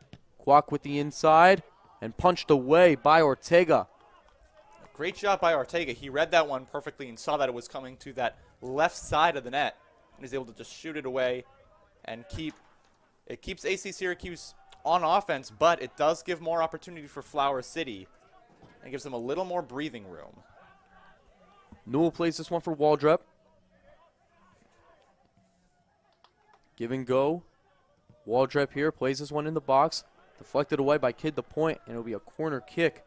Kwok with the inside and punched away by Ortega. Great job by Ortega. He read that one perfectly and saw that it was coming to that left side of the net. And he's able to just shoot it away and keeps AC Syracuse on offense, but it does give more opportunity for Flower City and gives them a little more breathing room. Newell plays this one for Waldrep. Give and go. Waldrep here plays this one in the box. Deflected away by Kid the point, and it'll be a corner kick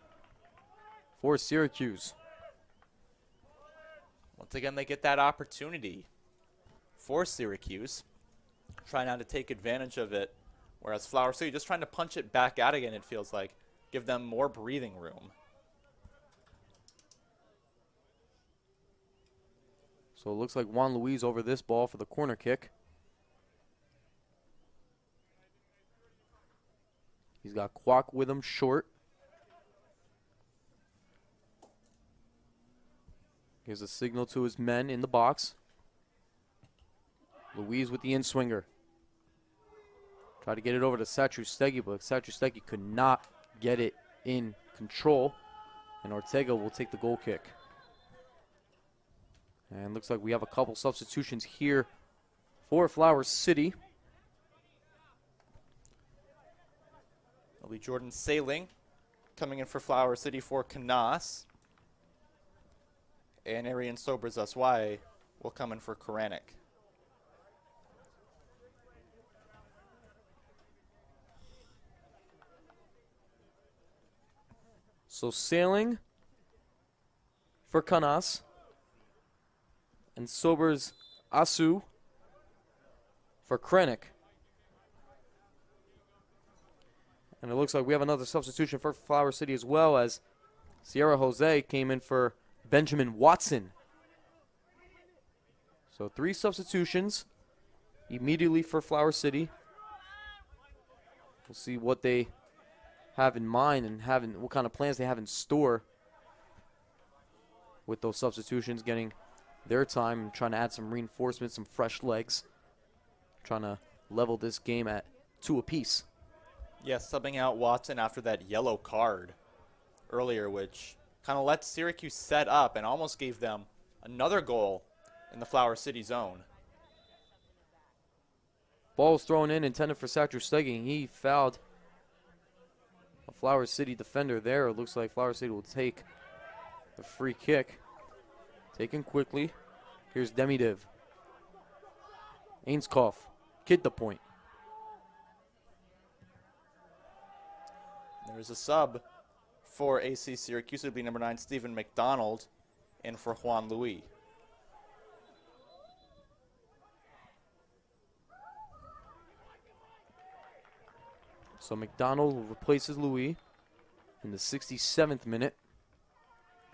for Syracuse. Once again, they get that opportunity for Syracuse. Trying now to take advantage of it, whereas Flower City just trying to punch it back out again, it feels like. Give them more breathing room. So it looks like Juan Luis over this ball for the corner kick. He's got Kwok with him short. Gives a signal to his men in the box. Luis with the in-swinger. Try to get it over to Satrustegui, but Satrustegui could not get it in control. And Ortega will take the goal kick. And looks like we have a couple substitutions here for Flower City. It'll be Jordan Sailing coming in for Flower City for Canas. And Arian Sobers Aswai will come in for Koranic. So Sailing for Canas and Sobers Asu for Krennic. And it looks like we have another substitution for Flower City as well, as Sierra Jose came in for Benjamin Watson. So 3 substitutions immediately for Flower City. We'll see what they have in mind and what kind of plans they have in store with those substitutions, getting their time and trying to add some reinforcements, some fresh legs, trying to level this game at 2 apiece. Yes, subbing out Watson after that yellow card earlier, which kind of let Syracuse set up and almost gave them another goal in the Flower City zone. Ball was thrown in, intended for Satrustegui. He fouled a Flower City defender there. It looks like Flower City will take the free kick. Taken quickly. Here's Demidiv. Ainskoff, kid the point. There's a sub for AC Syracuse. It would be number 9, Stephen MacDonald, in for Juan Louis. So MacDonald replaces Louis in the 67th minute.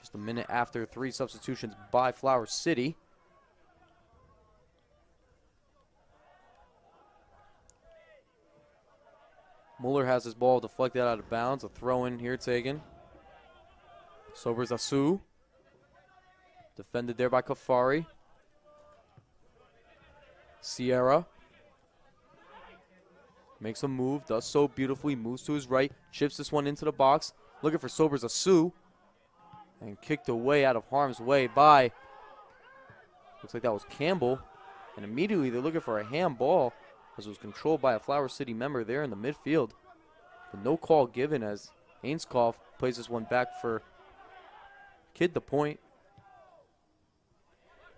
Just a minute after 3 substitutions by Flower City. Muller has his ball deflected out of bounds. A throw in here taken. Sobers Asu. Defended there by Kafari. Sierra makes a move, does so beautifully, moves to his right, chips this one into the box, looking for Sobers Asu, and kicked away out of harm's way by, looks like that was Campbell, and immediately they're looking for a handball, as it was controlled by a Flower City member there in the midfield. But no call given, as Ainskoff plays this one back for Kid the point.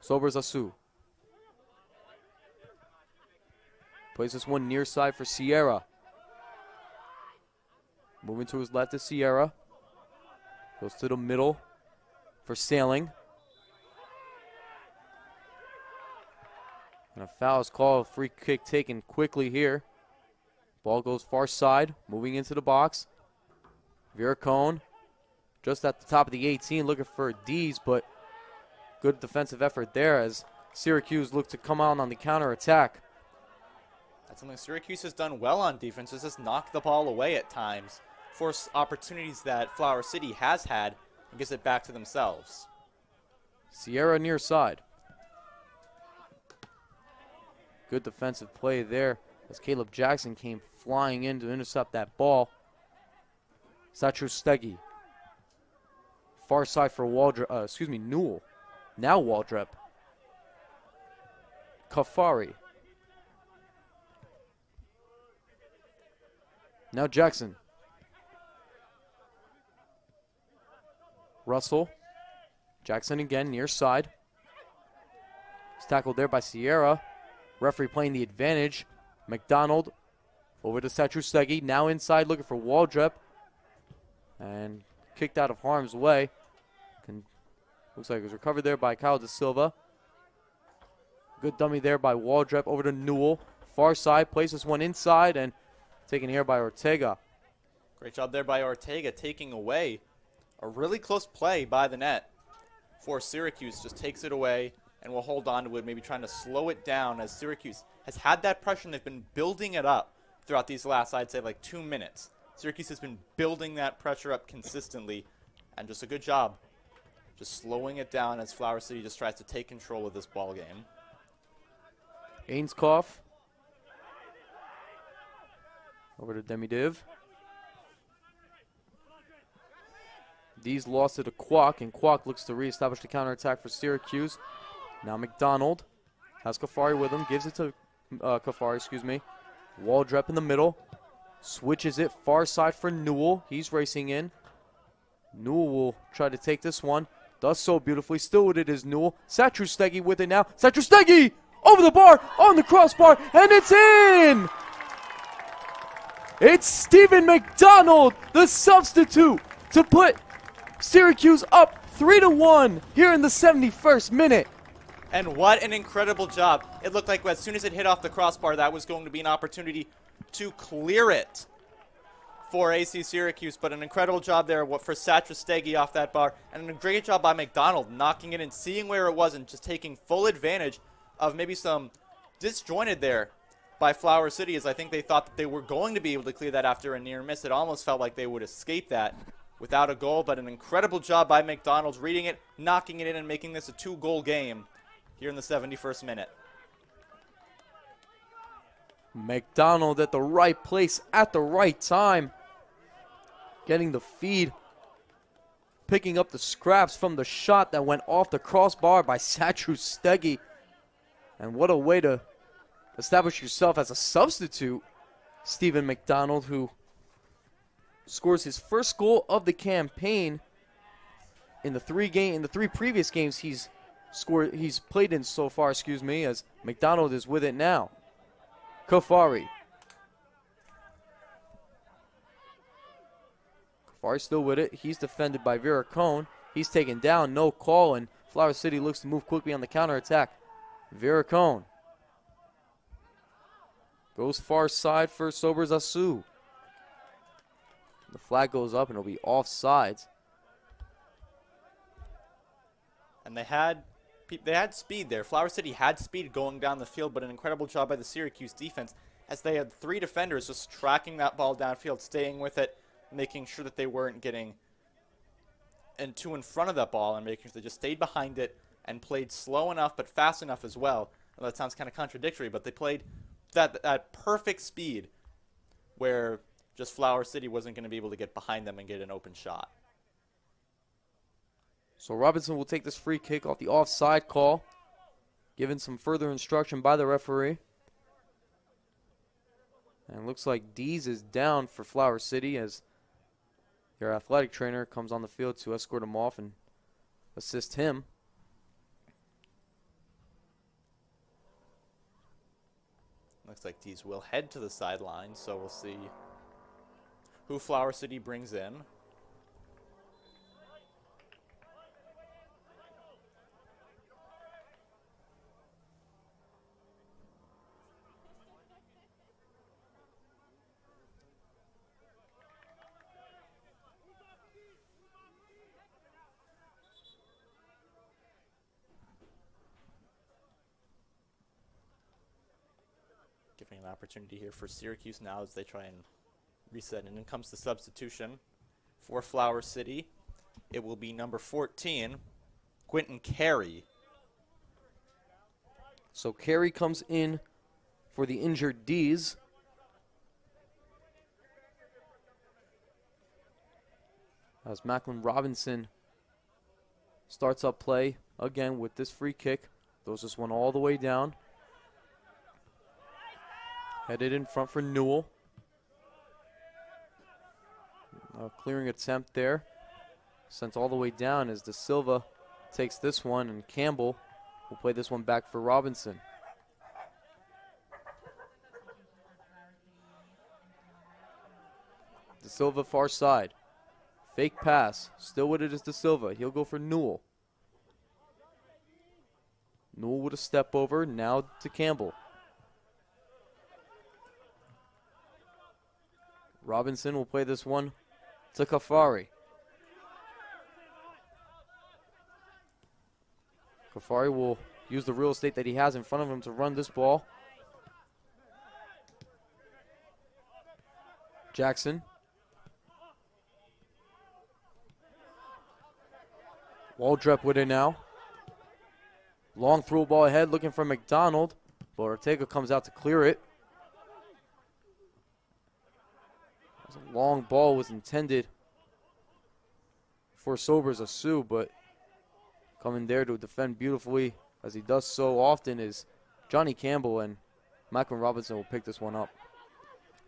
Sobers Asu. Plays this one near side for Sierra. Moving to his left is Sierra. Goes to the middle for Sailing. And a foul is called. Free kick taken quickly here. Ball goes far side. Moving into the box. Viracone just at the top of the 18 looking for D's, but good defensive effort there as Syracuse looked to come out on the counter attack. That's something Syracuse has done well on defense, is just knock the ball away at times, force opportunities that Flower City has had, and gives it back to themselves. Sierra near side. Good defensive play there as Kaleb Jackson came flying in to intercept that ball. Satrustegui. Far side for Newell. Now Waldrep. Kafari. Now Jackson. Russell. Jackson again, near side. He's tackled there by Sierra. Referee playing the advantage. MacDonald over to Satrustegui. Now inside looking for Waldrep. And kicked out of harm's way. Looks like it was recovered there by Kyle De Silva. Good dummy there by Waldrep over to Newell. Far side, places one inside and taken here by Ortega. Great job there by Ortega, taking away a really close play by the net for Syracuse. Just takes it away and will hold on to it, maybe trying to slow it down as Syracuse has had that pressure and they've been building it up throughout these last, I'd say, like 2 minutes. Syracuse has been building that pressure up consistently, and just a good job just slowing it down as Flower City just tries to take control of this ball game. Ainskoff. Over to Demidiv. D's lost it to Kwok, and Kwok looks to reestablish the counterattack for Syracuse. Now MacDonald has Kafari with him, gives it to Kafari, Waldrep in the middle. Switches it far side for Newell. He's racing in. Newell will try to take this one. Does so beautifully. Still with it is Newell. Satrustegui with it now. Satrustegui over the bar, on the crossbar, and it's in! It's Stephen MacDonald, the substitute, to put Syracuse up 3-1 here in the 71st minute. And what an incredible job. It looked like as soon as it hit off the crossbar, that was going to be an opportunity to clear it for AC Syracuse. But an incredible job there for Satrustegui off that bar. And a great job by MacDonald knocking it in, seeing where it was, and just taking full advantage of maybe some disjointed there by Flower City, as I think they thought that they were going to be able to clear that after a near miss. It almost felt like they would escape that without a goal. But an incredible job by MacDonald reading it, knocking it in, and making this a 2-goal game here in the 71st minute. MacDonald at the right place at the right time. Getting the feed. Picking up the scraps from the shot that went off the crossbar by Satrustegui. And what a way to establish yourself as a substitute. Stephen MacDonald, who scores his first goal of the campaign in the three previous games he's played in so far, as MacDonald is with it now. Kafari still with it. He's defended by Viracone. He's taken down, no call, and Flower City looks to move quickly on the counterattack. Viracone goes far side for Sobers Asu. The flag goes up and it'll be offsides. And they had speed there. Flower City had speed going down the field, but an incredible job by the Syracuse defense, as they had 3 defenders just tracking that ball downfield, staying with it, making sure that they weren't getting in front of that ball, and making sure they just stayed behind it and played slow enough but fast enough as well. Well, that sounds kind of contradictory, but they played that perfect speed where just Flower City wasn't going to be able to get behind them and get an open shot. So Robinson will take this free kick off the offside call, given some further instruction by the referee. And it looks like Dees is down for Flower City, as their athletic trainer comes on the field to escort him off and assist him. Looks like Dees will head to the sideline, so we'll see who Flower City brings in. Giving an opportunity here for Syracuse now as they try and reset. And in comes the substitution for Flower City. It will be number 14, Quentin Carey. So Carey comes in for the injured Dees. As Macklin Robinson starts up play again with this free kick. Throws this one all the way down. Headed in front for Newell. Clearing attempt there. Sent all the way down as De Silva takes this one, and Campbell will play this one back for Robinson. De Silva far side. Fake pass. Still with it is De Silva. He'll go for Newell. Newell with a step over. Now to Campbell. Robinson will play this one to Kafari. Kafari will use the real estate that he has in front of him to run this ball. Jackson. Waldrep with it now. Long through ball ahead, looking for MacDonald, but Ortega comes out to clear it. A long ball was intended for Sobers Asu, but coming there to defend beautifully, as he does so often, is Johnny Campbell, and Macklin Robinson will pick this one up.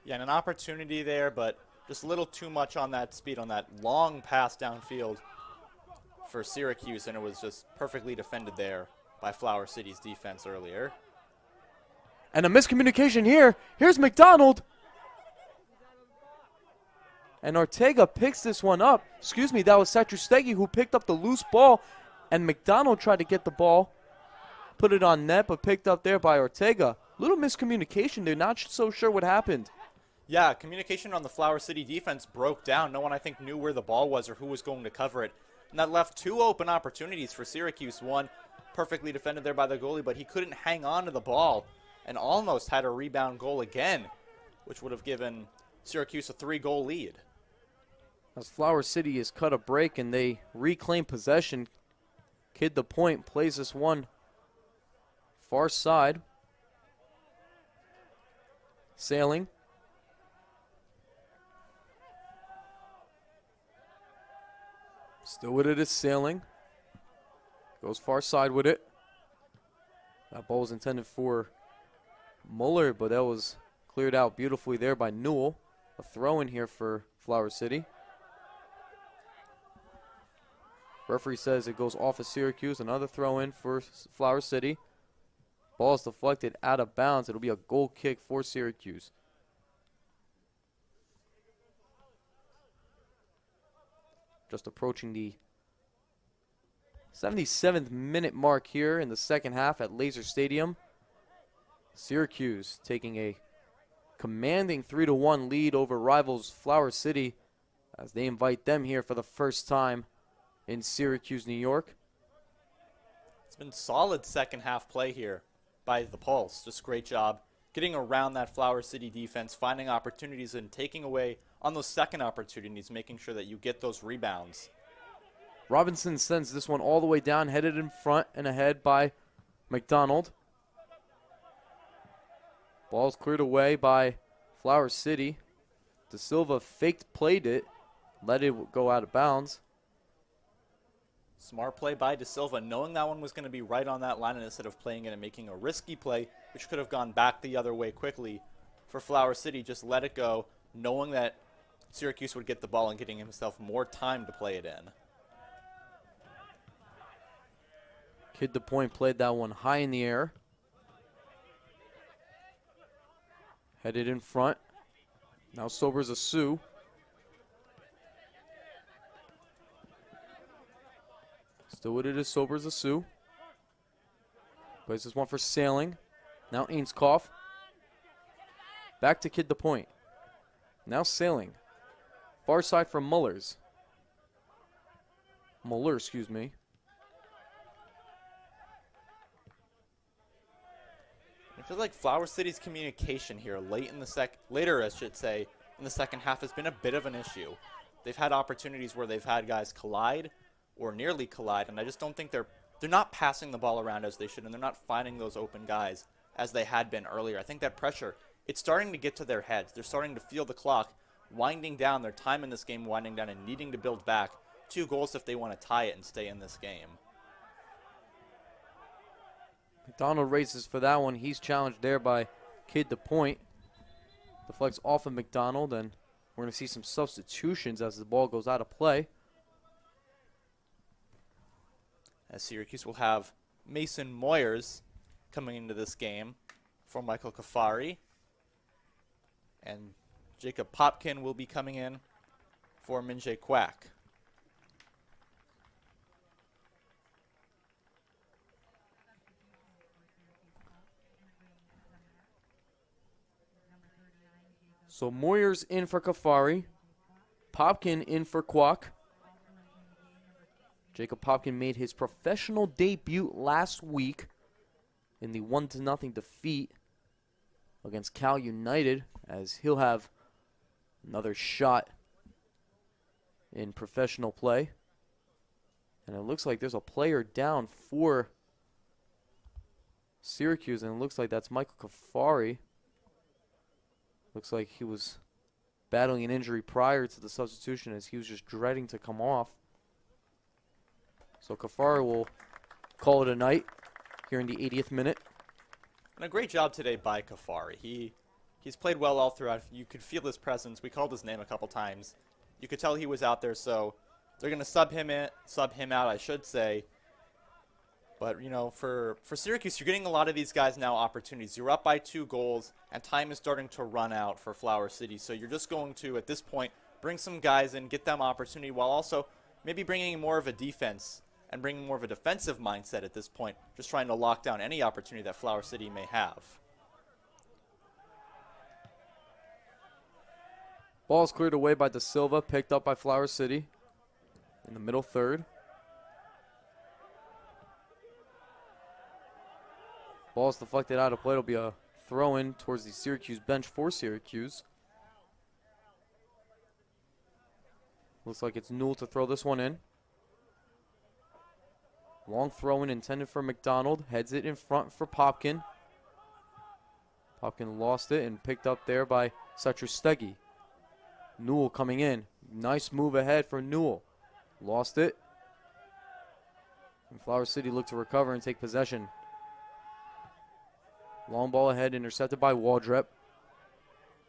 Yeah, and an opportunity there, but just a little too much on that speed on that long pass downfield for Syracuse, and it was just perfectly defended there by Flower City's defense earlier. And a miscommunication here. Here's MacDonald. And Ortega picks this one up. Excuse me, that was Satrustegui who picked up the loose ball. And MacDonald tried to get the ball, put it on net, but picked up there by Ortega. Little miscommunication there. Not so sure what happened. Yeah, communication on the Flower City defense broke down. No one, I think, knew where the ball was or who was going to cover it. And that left two open opportunities for Syracuse. One perfectly defended there by the goalie, but he couldn't hang on to the ball and almost had a rebound goal again, which would have given Syracuse a 3-goal lead. As Flower City has cut a break and they reclaim possession, Kid the Point plays this one far side. Sailing. Still with it is Sailing. Goes far side with it. That ball was intended for Muller, but that was cleared out beautifully there by Newell. A throw in here for Flower City. Referee says it goes off of Syracuse. Another throw in for Flower City. Ball is deflected out of bounds. It'll be a goal kick for Syracuse. Just approaching the 77th minute mark here in the second half at Laser Stadium. Syracuse taking a commanding 3-1 lead over rivals Flower City as they invite them here for the first time in Syracuse, New York. It's been solid second half play here by the Pulse. Just great job getting around that Flower City defense, finding opportunities and taking away on those second opportunities, making sure that you get those rebounds. Robinson sends this one all the way down, headed in front and ahead by MacDonald. Ball's cleared away by Flower City. De Silva faked played it, let it go out of bounds. Smart play by De Silva, knowing that one was going to be right on that line, and instead of playing it and making a risky play, which could have gone back the other way quickly for Flower City, just let it go, knowing that Syracuse would get the ball and getting himself more time to play it in. Kid the Point played that one high in the air. Headed in front. Now sobers a Sioux. Still with it is sobers a Sioux. Plays this one for Sailing. Now Ainskoff. Back to Kid the Point. Now Sailing. Far side for Muller, excuse me. I feel like Flower City's communication here later I should say, in the second half has been a bit of an issue. They've had opportunities where they've had guys collide or nearly collide, and I just don't think they're not passing the ball around as they should, and they're not finding those open guys as they had been earlier. I think that pressure, it's starting to get to their heads. They're starting to feel the clock winding down, their time in this game winding down, and needing to build back 2 goals if they want to tie it and stay in this game. MacDonald races for that one. He's challenged there by Kid the Point. Deflects off of MacDonald, and we're going to see some substitutions as the ball goes out of play. As Syracuse will have Mason Moyers coming into this game for Michael Kafari. And Jacob Popkin will be coming in for Minjae Quack. So Moyers in for Kafari. Popkin in for Quack. Jacob Popkin made his professional debut last week in the 1-0 defeat against Cal United, as he'll have another shot in professional play. And it looks like there's a player down for Syracuse, and it looks like that's Michael Kafari. Looks like he was battling an injury prior to the substitution, as he was just dreading to come off. So Kafari will call it a night here in the 80th minute. And a great job today by Kafari. He He's played well all throughout. You could feel his presence. We called his name a couple times. You could tell he was out there, so they're going to sub him out, I should say. But, you know, for Syracuse, you're getting a lot of these guys now opportunities. You're up by 2 goals, and time is starting to run out for Flower City. So you're just going to, at this point, bring some guys in, get them opportunity, while also maybe bringing more of a defense and bringing more of a defensive mindset at this point, just trying to lock down any opportunity that Flower City may have. Ball's cleared away by Da Silva, picked up by Flower City in the middle third. Ball's deflected out of play. It'll be a throw-in towards the Syracuse bench for Syracuse. Looks like it's Newell to throw this one in. Long throw-in intended for MacDonald. Heads it in front for Popkin. Popkin lost it and picked up there by Satrustegui. Newell coming in. Nice move ahead for Newell. Lost it. And Flower City looked to recover and take possession. Long ball ahead, intercepted by Waldrep.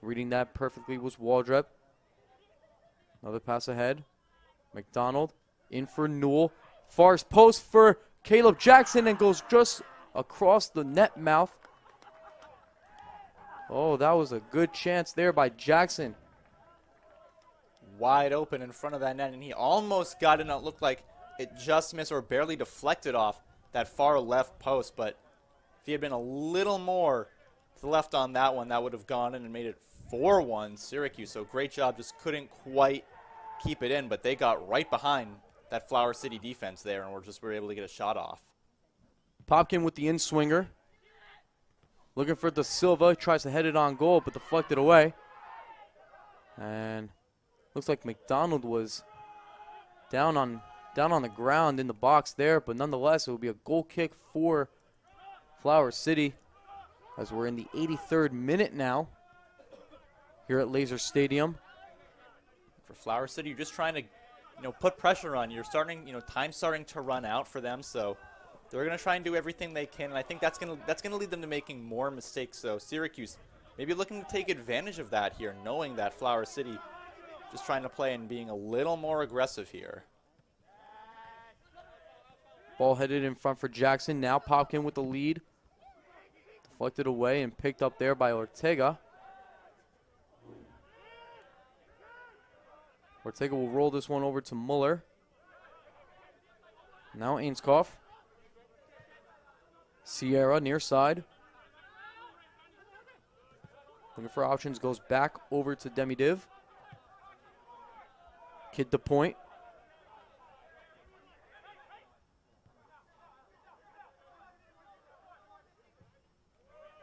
Reading that perfectly was Waldrep. Another pass ahead. MacDonald in for Newell. Far post for Kaleb Jackson and goes just across the net mouth. Oh, that was a good chance there by Jackson. Wide open in front of that net, and he almost got it. It looked like it just missed or barely deflected off that far left post, but if he had been a little more to the left on that one, that would have gone in and made it 4-1 Syracuse. So great job, just couldn't quite keep it in, but they got right behind that Flower City defense there and were able to get a shot off. Popkin with the in-swinger. Looking for Da Silva, tries to head it on goal, but deflected away. And looks like MacDonald was down on the ground in the box there, but nonetheless, it will be a goal kick for Flower City as we're in the 83rd minute now here at Laser Stadium. For Flower City, you're just trying to, put pressure on. You're starting, time's starting to run out for them, so they're going to try and do everything they can, and I think that's going to lead them to making more mistakes. So Syracuse maybe looking to take advantage of that here, knowing that Flower City just trying to play and being a little more aggressive here. Ball headed in front for Jackson. Now Popkin with the lead. Deflected away and picked up there by Ortega. Ortega will roll this one over to Muller. Now Ainskoff. Sierra near side. Looking for options, goes back over to Demidiv. Kid to point.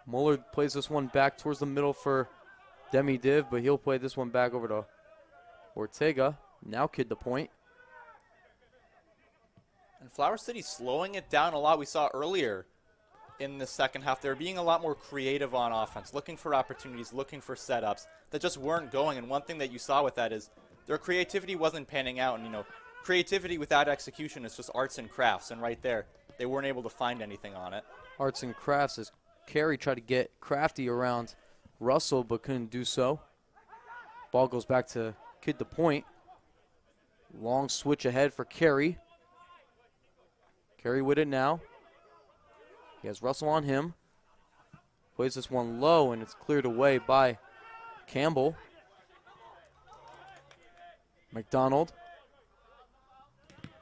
Muller plays this one back towards the middle for Demidiv, but he'll play this one back over to Ortega. Now Kid to point. And Flower City slowing it down a lot. We saw earlier in the second half, they're being a lot more creative on offense, looking for opportunities, looking for setups that just weren't going. And one thing that you saw with that is their creativity wasn't panning out. And, creativity without execution is just arts and crafts. And right there, they weren't able to find anything on it. Arts and crafts as Carey tried to get crafty around Russell, but couldn't do so. Ball goes back to Kid to point. Long switch ahead for Carey. Carey with it now. He has Russell on him. Plays this one low, and it's cleared away by Campbell. MacDonald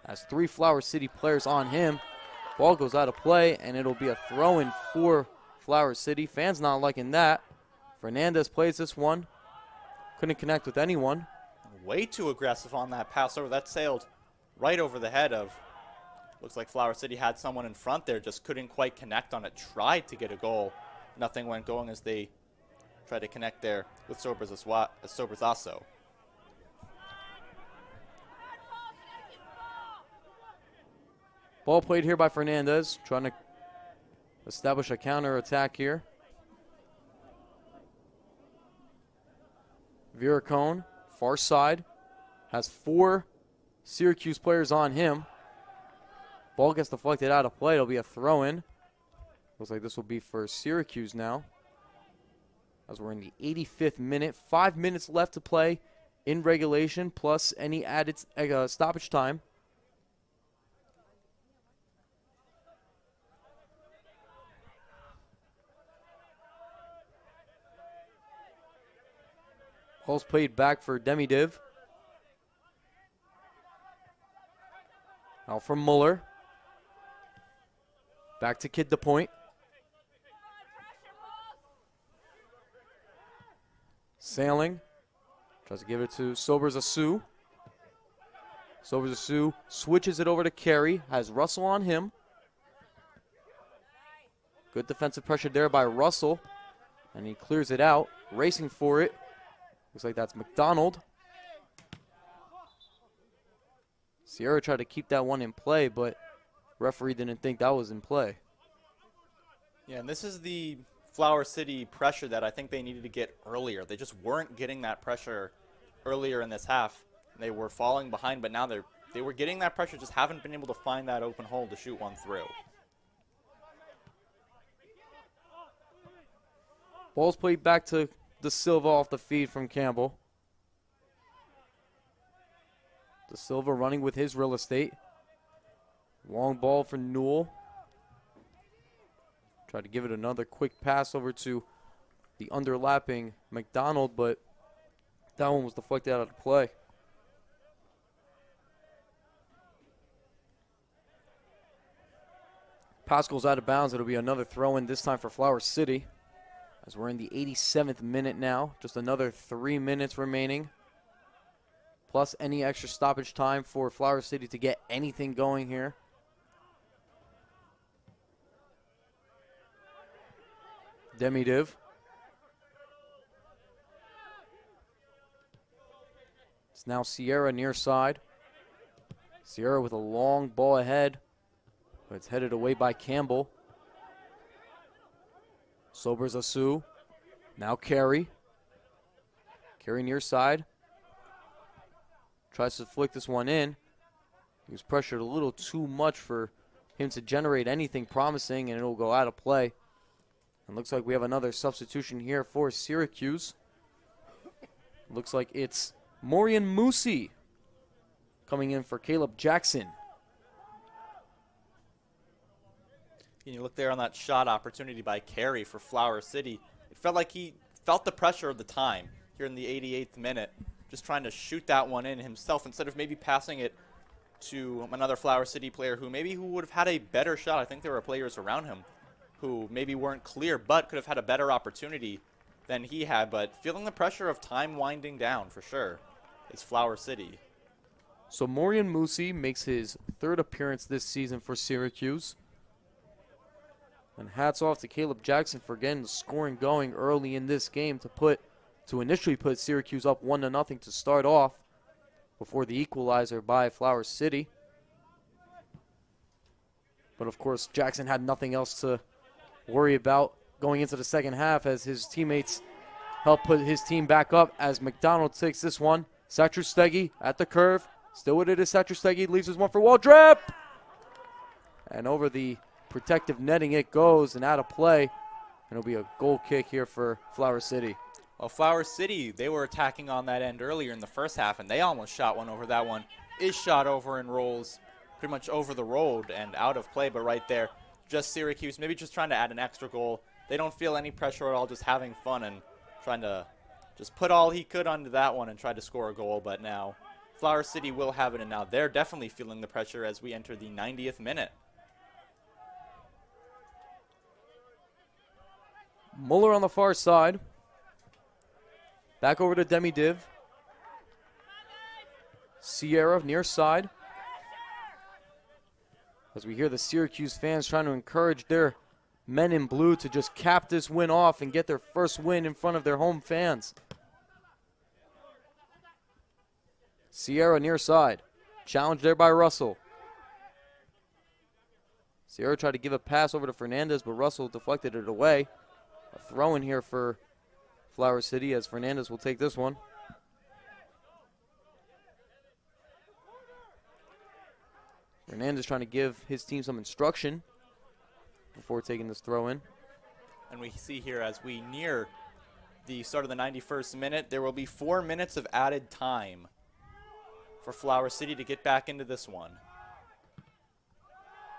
has 3 Flower City players on him. Ball goes out of play, and it'll be a throw-in for Flower City. Fans not liking that. Fernandes plays this one. Couldn't connect with anyone. Way too aggressive on that pass over. That sailed right over the head of, looks like Flower City had someone in front there, just couldn't quite connect on it. Tried to get a goal. Nothing went going as they tried to connect there with Soberzasso. Ball played here by Fernandes, trying to establish a counter attack here. Viracone, far side, has 4 Syracuse players on him. Ball gets deflected out of play. It'll be a throw-in. Looks like this will be for Syracuse now, as we're in the 85th minute. 5 minutes left to play in regulation, plus any added stoppage time. Ball's played back for Demidiv. Out from Muller. Back to Kid DePoint. Sailing. Tries to give it to Sobers Asu. Sobers Asu switches it over to Carey. Has Russell on him. Good defensive pressure there by Russell. And he clears it out. Racing for it. Looks like that's MacDonald. Sierra tried to keep that one in play, but referee didn't think that was in play. Yeah, and this is the Flower City pressure that I think they needed to get earlier. They just weren't getting that pressure earlier in this half. They were falling behind, but now they were getting that pressure, just haven't been able to find that open hole to shoot one through. Ball's played back to De Silva off the feed from Campbell. De Silva running with his real estate. Long ball for Newell. Tried to give it another quick pass over to the underlapping MacDonald, but that one was deflected out of play. Pass goes out of bounds. It'll be another throw-in, this time for Flower City, as we're in the 87th minute now. Just another 3 minutes remaining, plus any extra stoppage time for Flower City to get anything going here. Demidiv. It's now Sierra near side. Sierra with a long ball ahead, but it's headed away by Campbell. Sobers Asu. Now Carey. Carey near side. Tries to flick this one in. He was pressured a little too much for him to generate anything promising, and it'll go out of play. And looks like we have another substitution here for Syracuse. Looks like it's Morian Musi coming in for Kaleb Jackson. And you look there on that shot opportunity by Carey for Flower City. It felt like he felt the pressure of the time here in the 88th minute, just trying to shoot that one in himself instead of maybe passing it to another Flower City player who would have had a better shot. I think there were players around him who maybe weren't clear but could have had a better opportunity than he had. But feeling the pressure of time winding down for sure is Flower City. So Morian Musi makes his third appearance this season for Syracuse. And hats off to Kaleb Jackson for getting the scoring going early in this game to initially put Syracuse up 1-0 to start off before the equalizer by Flower City. But of course, Jackson had nothing else to worry about going into the second half as his teammates help put his team back up as MacDonald takes this one. Satrustegui at the curve. Still with it is Satrustegui. Leaves his one for Waldrep. And over the protective netting it goes and out of play. And it'll be a goal kick here for Flower City. Well, Flower City, they were attacking on that end earlier in the first half, and they almost shot one over. That one is shot over and rolls pretty much over the road and out of play, but right there, just Syracuse, maybe just trying to add an extra goal. They don't feel any pressure at all, just having fun and trying to just put all he could onto that one and try to score a goal. But now Flower City will have it, and now they're definitely feeling the pressure as we enter the 90th minute. Muller on the far side. Back over to Demidiv. Sierra near side. As we hear the Syracuse fans trying to encourage their men in blue to just cap this win off and get their first win in front of their home fans. Sierra near side. Challenged there by Russell. Sierra tried to give a pass over to Fernandes, but Russell deflected it away. A throw in here for Flower City as Fernandes will take this one. Fernandes trying to give his team some instruction before taking this throw in. And we see here as we near the start of the 91st minute. There will be 4 minutes of added time for Flower City to get back into this one.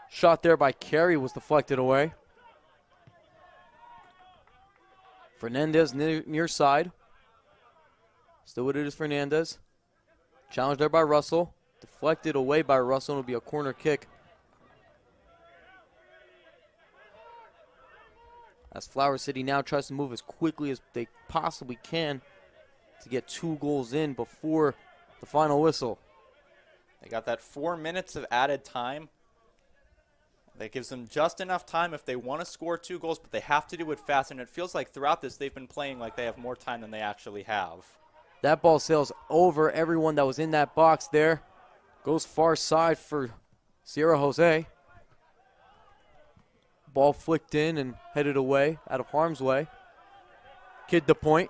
Shot there by Carey was deflected away. Fernandes near side. Still with it is Fernandes. Challenged there by Russell. Deflected away by Russell. It'll be a corner kick. As Flower City now tries to move as quickly as they possibly can to get 2 goals in before the final whistle. They got that 4 minutes of added time. That gives them just enough time if they want to score 2 goals, but they have to do it fast. And it feels like throughout this they've been playing like they have more time than they actually have. That ball sails over everyone that was in that box there. Goes far side for Sierra Jose. Ball flicked in and headed away, out of harm's way. Kid the point.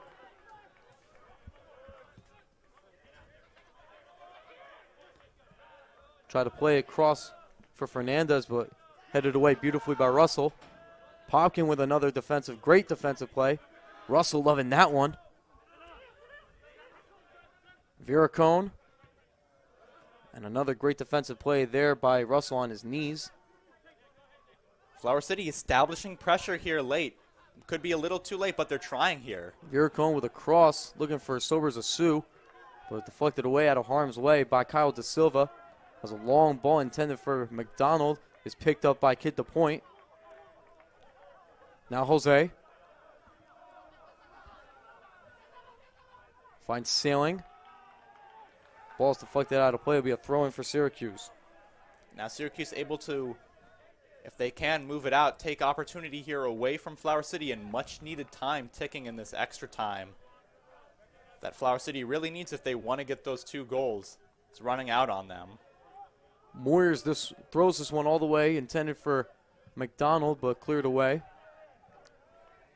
Try to play it cross for Fernandes, but headed away beautifully by Russell. Popkin with another great defensive play. Russell loving that one. Viracone. And another great defensive play there by Russell on his knees. Flower City establishing pressure here late. Could be a little too late, but they're trying here. Viracone with a cross, looking for Sobers Asu, but deflected away out of harm's way by Kyle Da Silva. As a long ball intended for MacDonald is picked up by Kid the Point. Now Jose. Finds Sailing. Ball's deflected out of play. It'll be a throw-in for Syracuse. Now Syracuse able to, if they can, move it out, take opportunity here away from Flower City, and much-needed time ticking in this extra time that Flower City really needs if they want to get those 2 goals. It's running out on them. Moyers throws this one all the way, intended for MacDonald, but cleared away.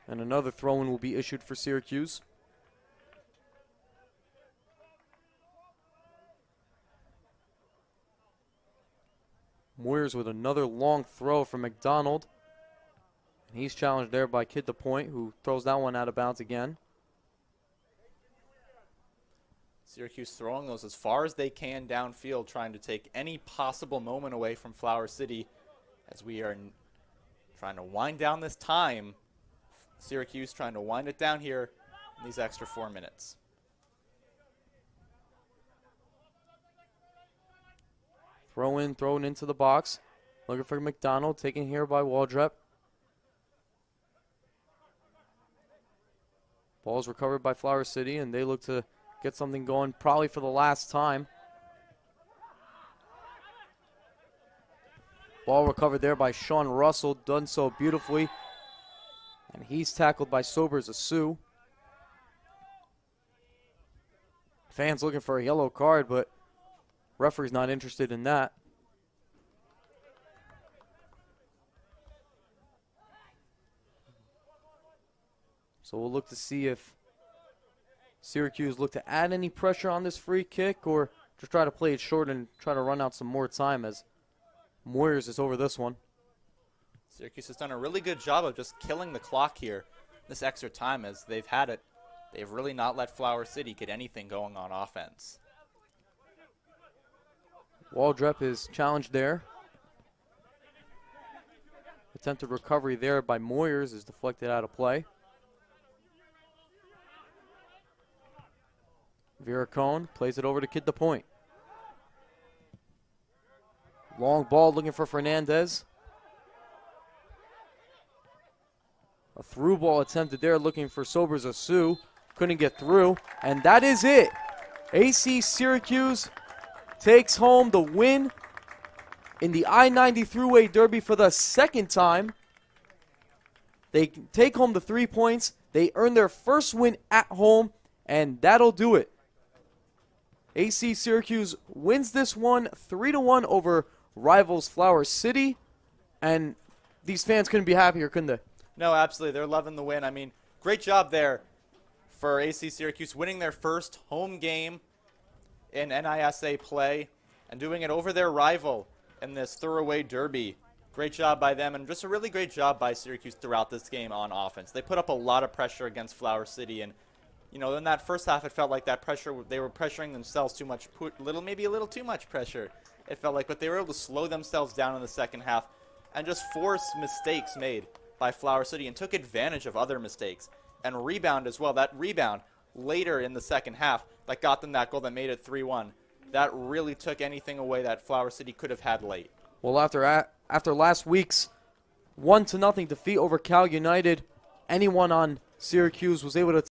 And another throw-in will be issued for Syracuse. Moyers with another long throw from MacDonald. And he's challenged there by Kid the Point, who throws that one out of bounds again. Syracuse throwing those as far as they can downfield, trying to take any possible moment away from Flower City as we are trying to wind down this time. Syracuse trying to wind it down here in these extra 4 minutes. Thrown into the box. Looking for MacDonald, taken here by Waldrep. Ball's recovered by Flower City, and they look to get something going probably for the last time. Ball recovered there by Sean Russell, done so beautifully. And he's tackled by Sobers Asu. Fans looking for a yellow card, but referee's not interested in that. So we'll look to see if Syracuse look to add any pressure on this free kick or just try to play it short and try to run out some more time as Moyers is over this one. Syracuse has done a really good job of just killing the clock here this extra time as they've had it. They've really not let Flower City get anything going on offense. Waldrep is challenged there. Attempted recovery there by Moyers is deflected out of play. Viracone plays it over to Kid the Point. Long ball looking for Fernandes. A through ball attempted there looking for Sobers Asu. Couldn't get through. And that is it. AC Syracuse takes home the win in the I-90 Thruway Derby for the second time. They take home the 3 points. They earn their first win at home, and that'll do it. AC Syracuse wins this one 3-1 over rivals Flower City, and these fans couldn't be happier, couldn't they? No, absolutely. They're loving the win. I mean, great job there for AC Syracuse winning their first home game in NISA play and doing it over their rival in this Thruway Derby. Great job by them, and just a really great job by Syracuse throughout this game on offense. They put up a lot of pressure against Flower City, and in that first half, it felt like that pressure, they were pressuring themselves too much, maybe a little too much pressure, it felt like, but they were able to slow themselves down in the second half and just force mistakes made by Flower City and took advantage of other mistakes and rebound as well. That rebound later in the second half that got them that goal that made it 3-1, that really took anything away that Flower City could have had late. Well, after last week's 1-0 defeat over Cal United, anyone on Syracuse was able to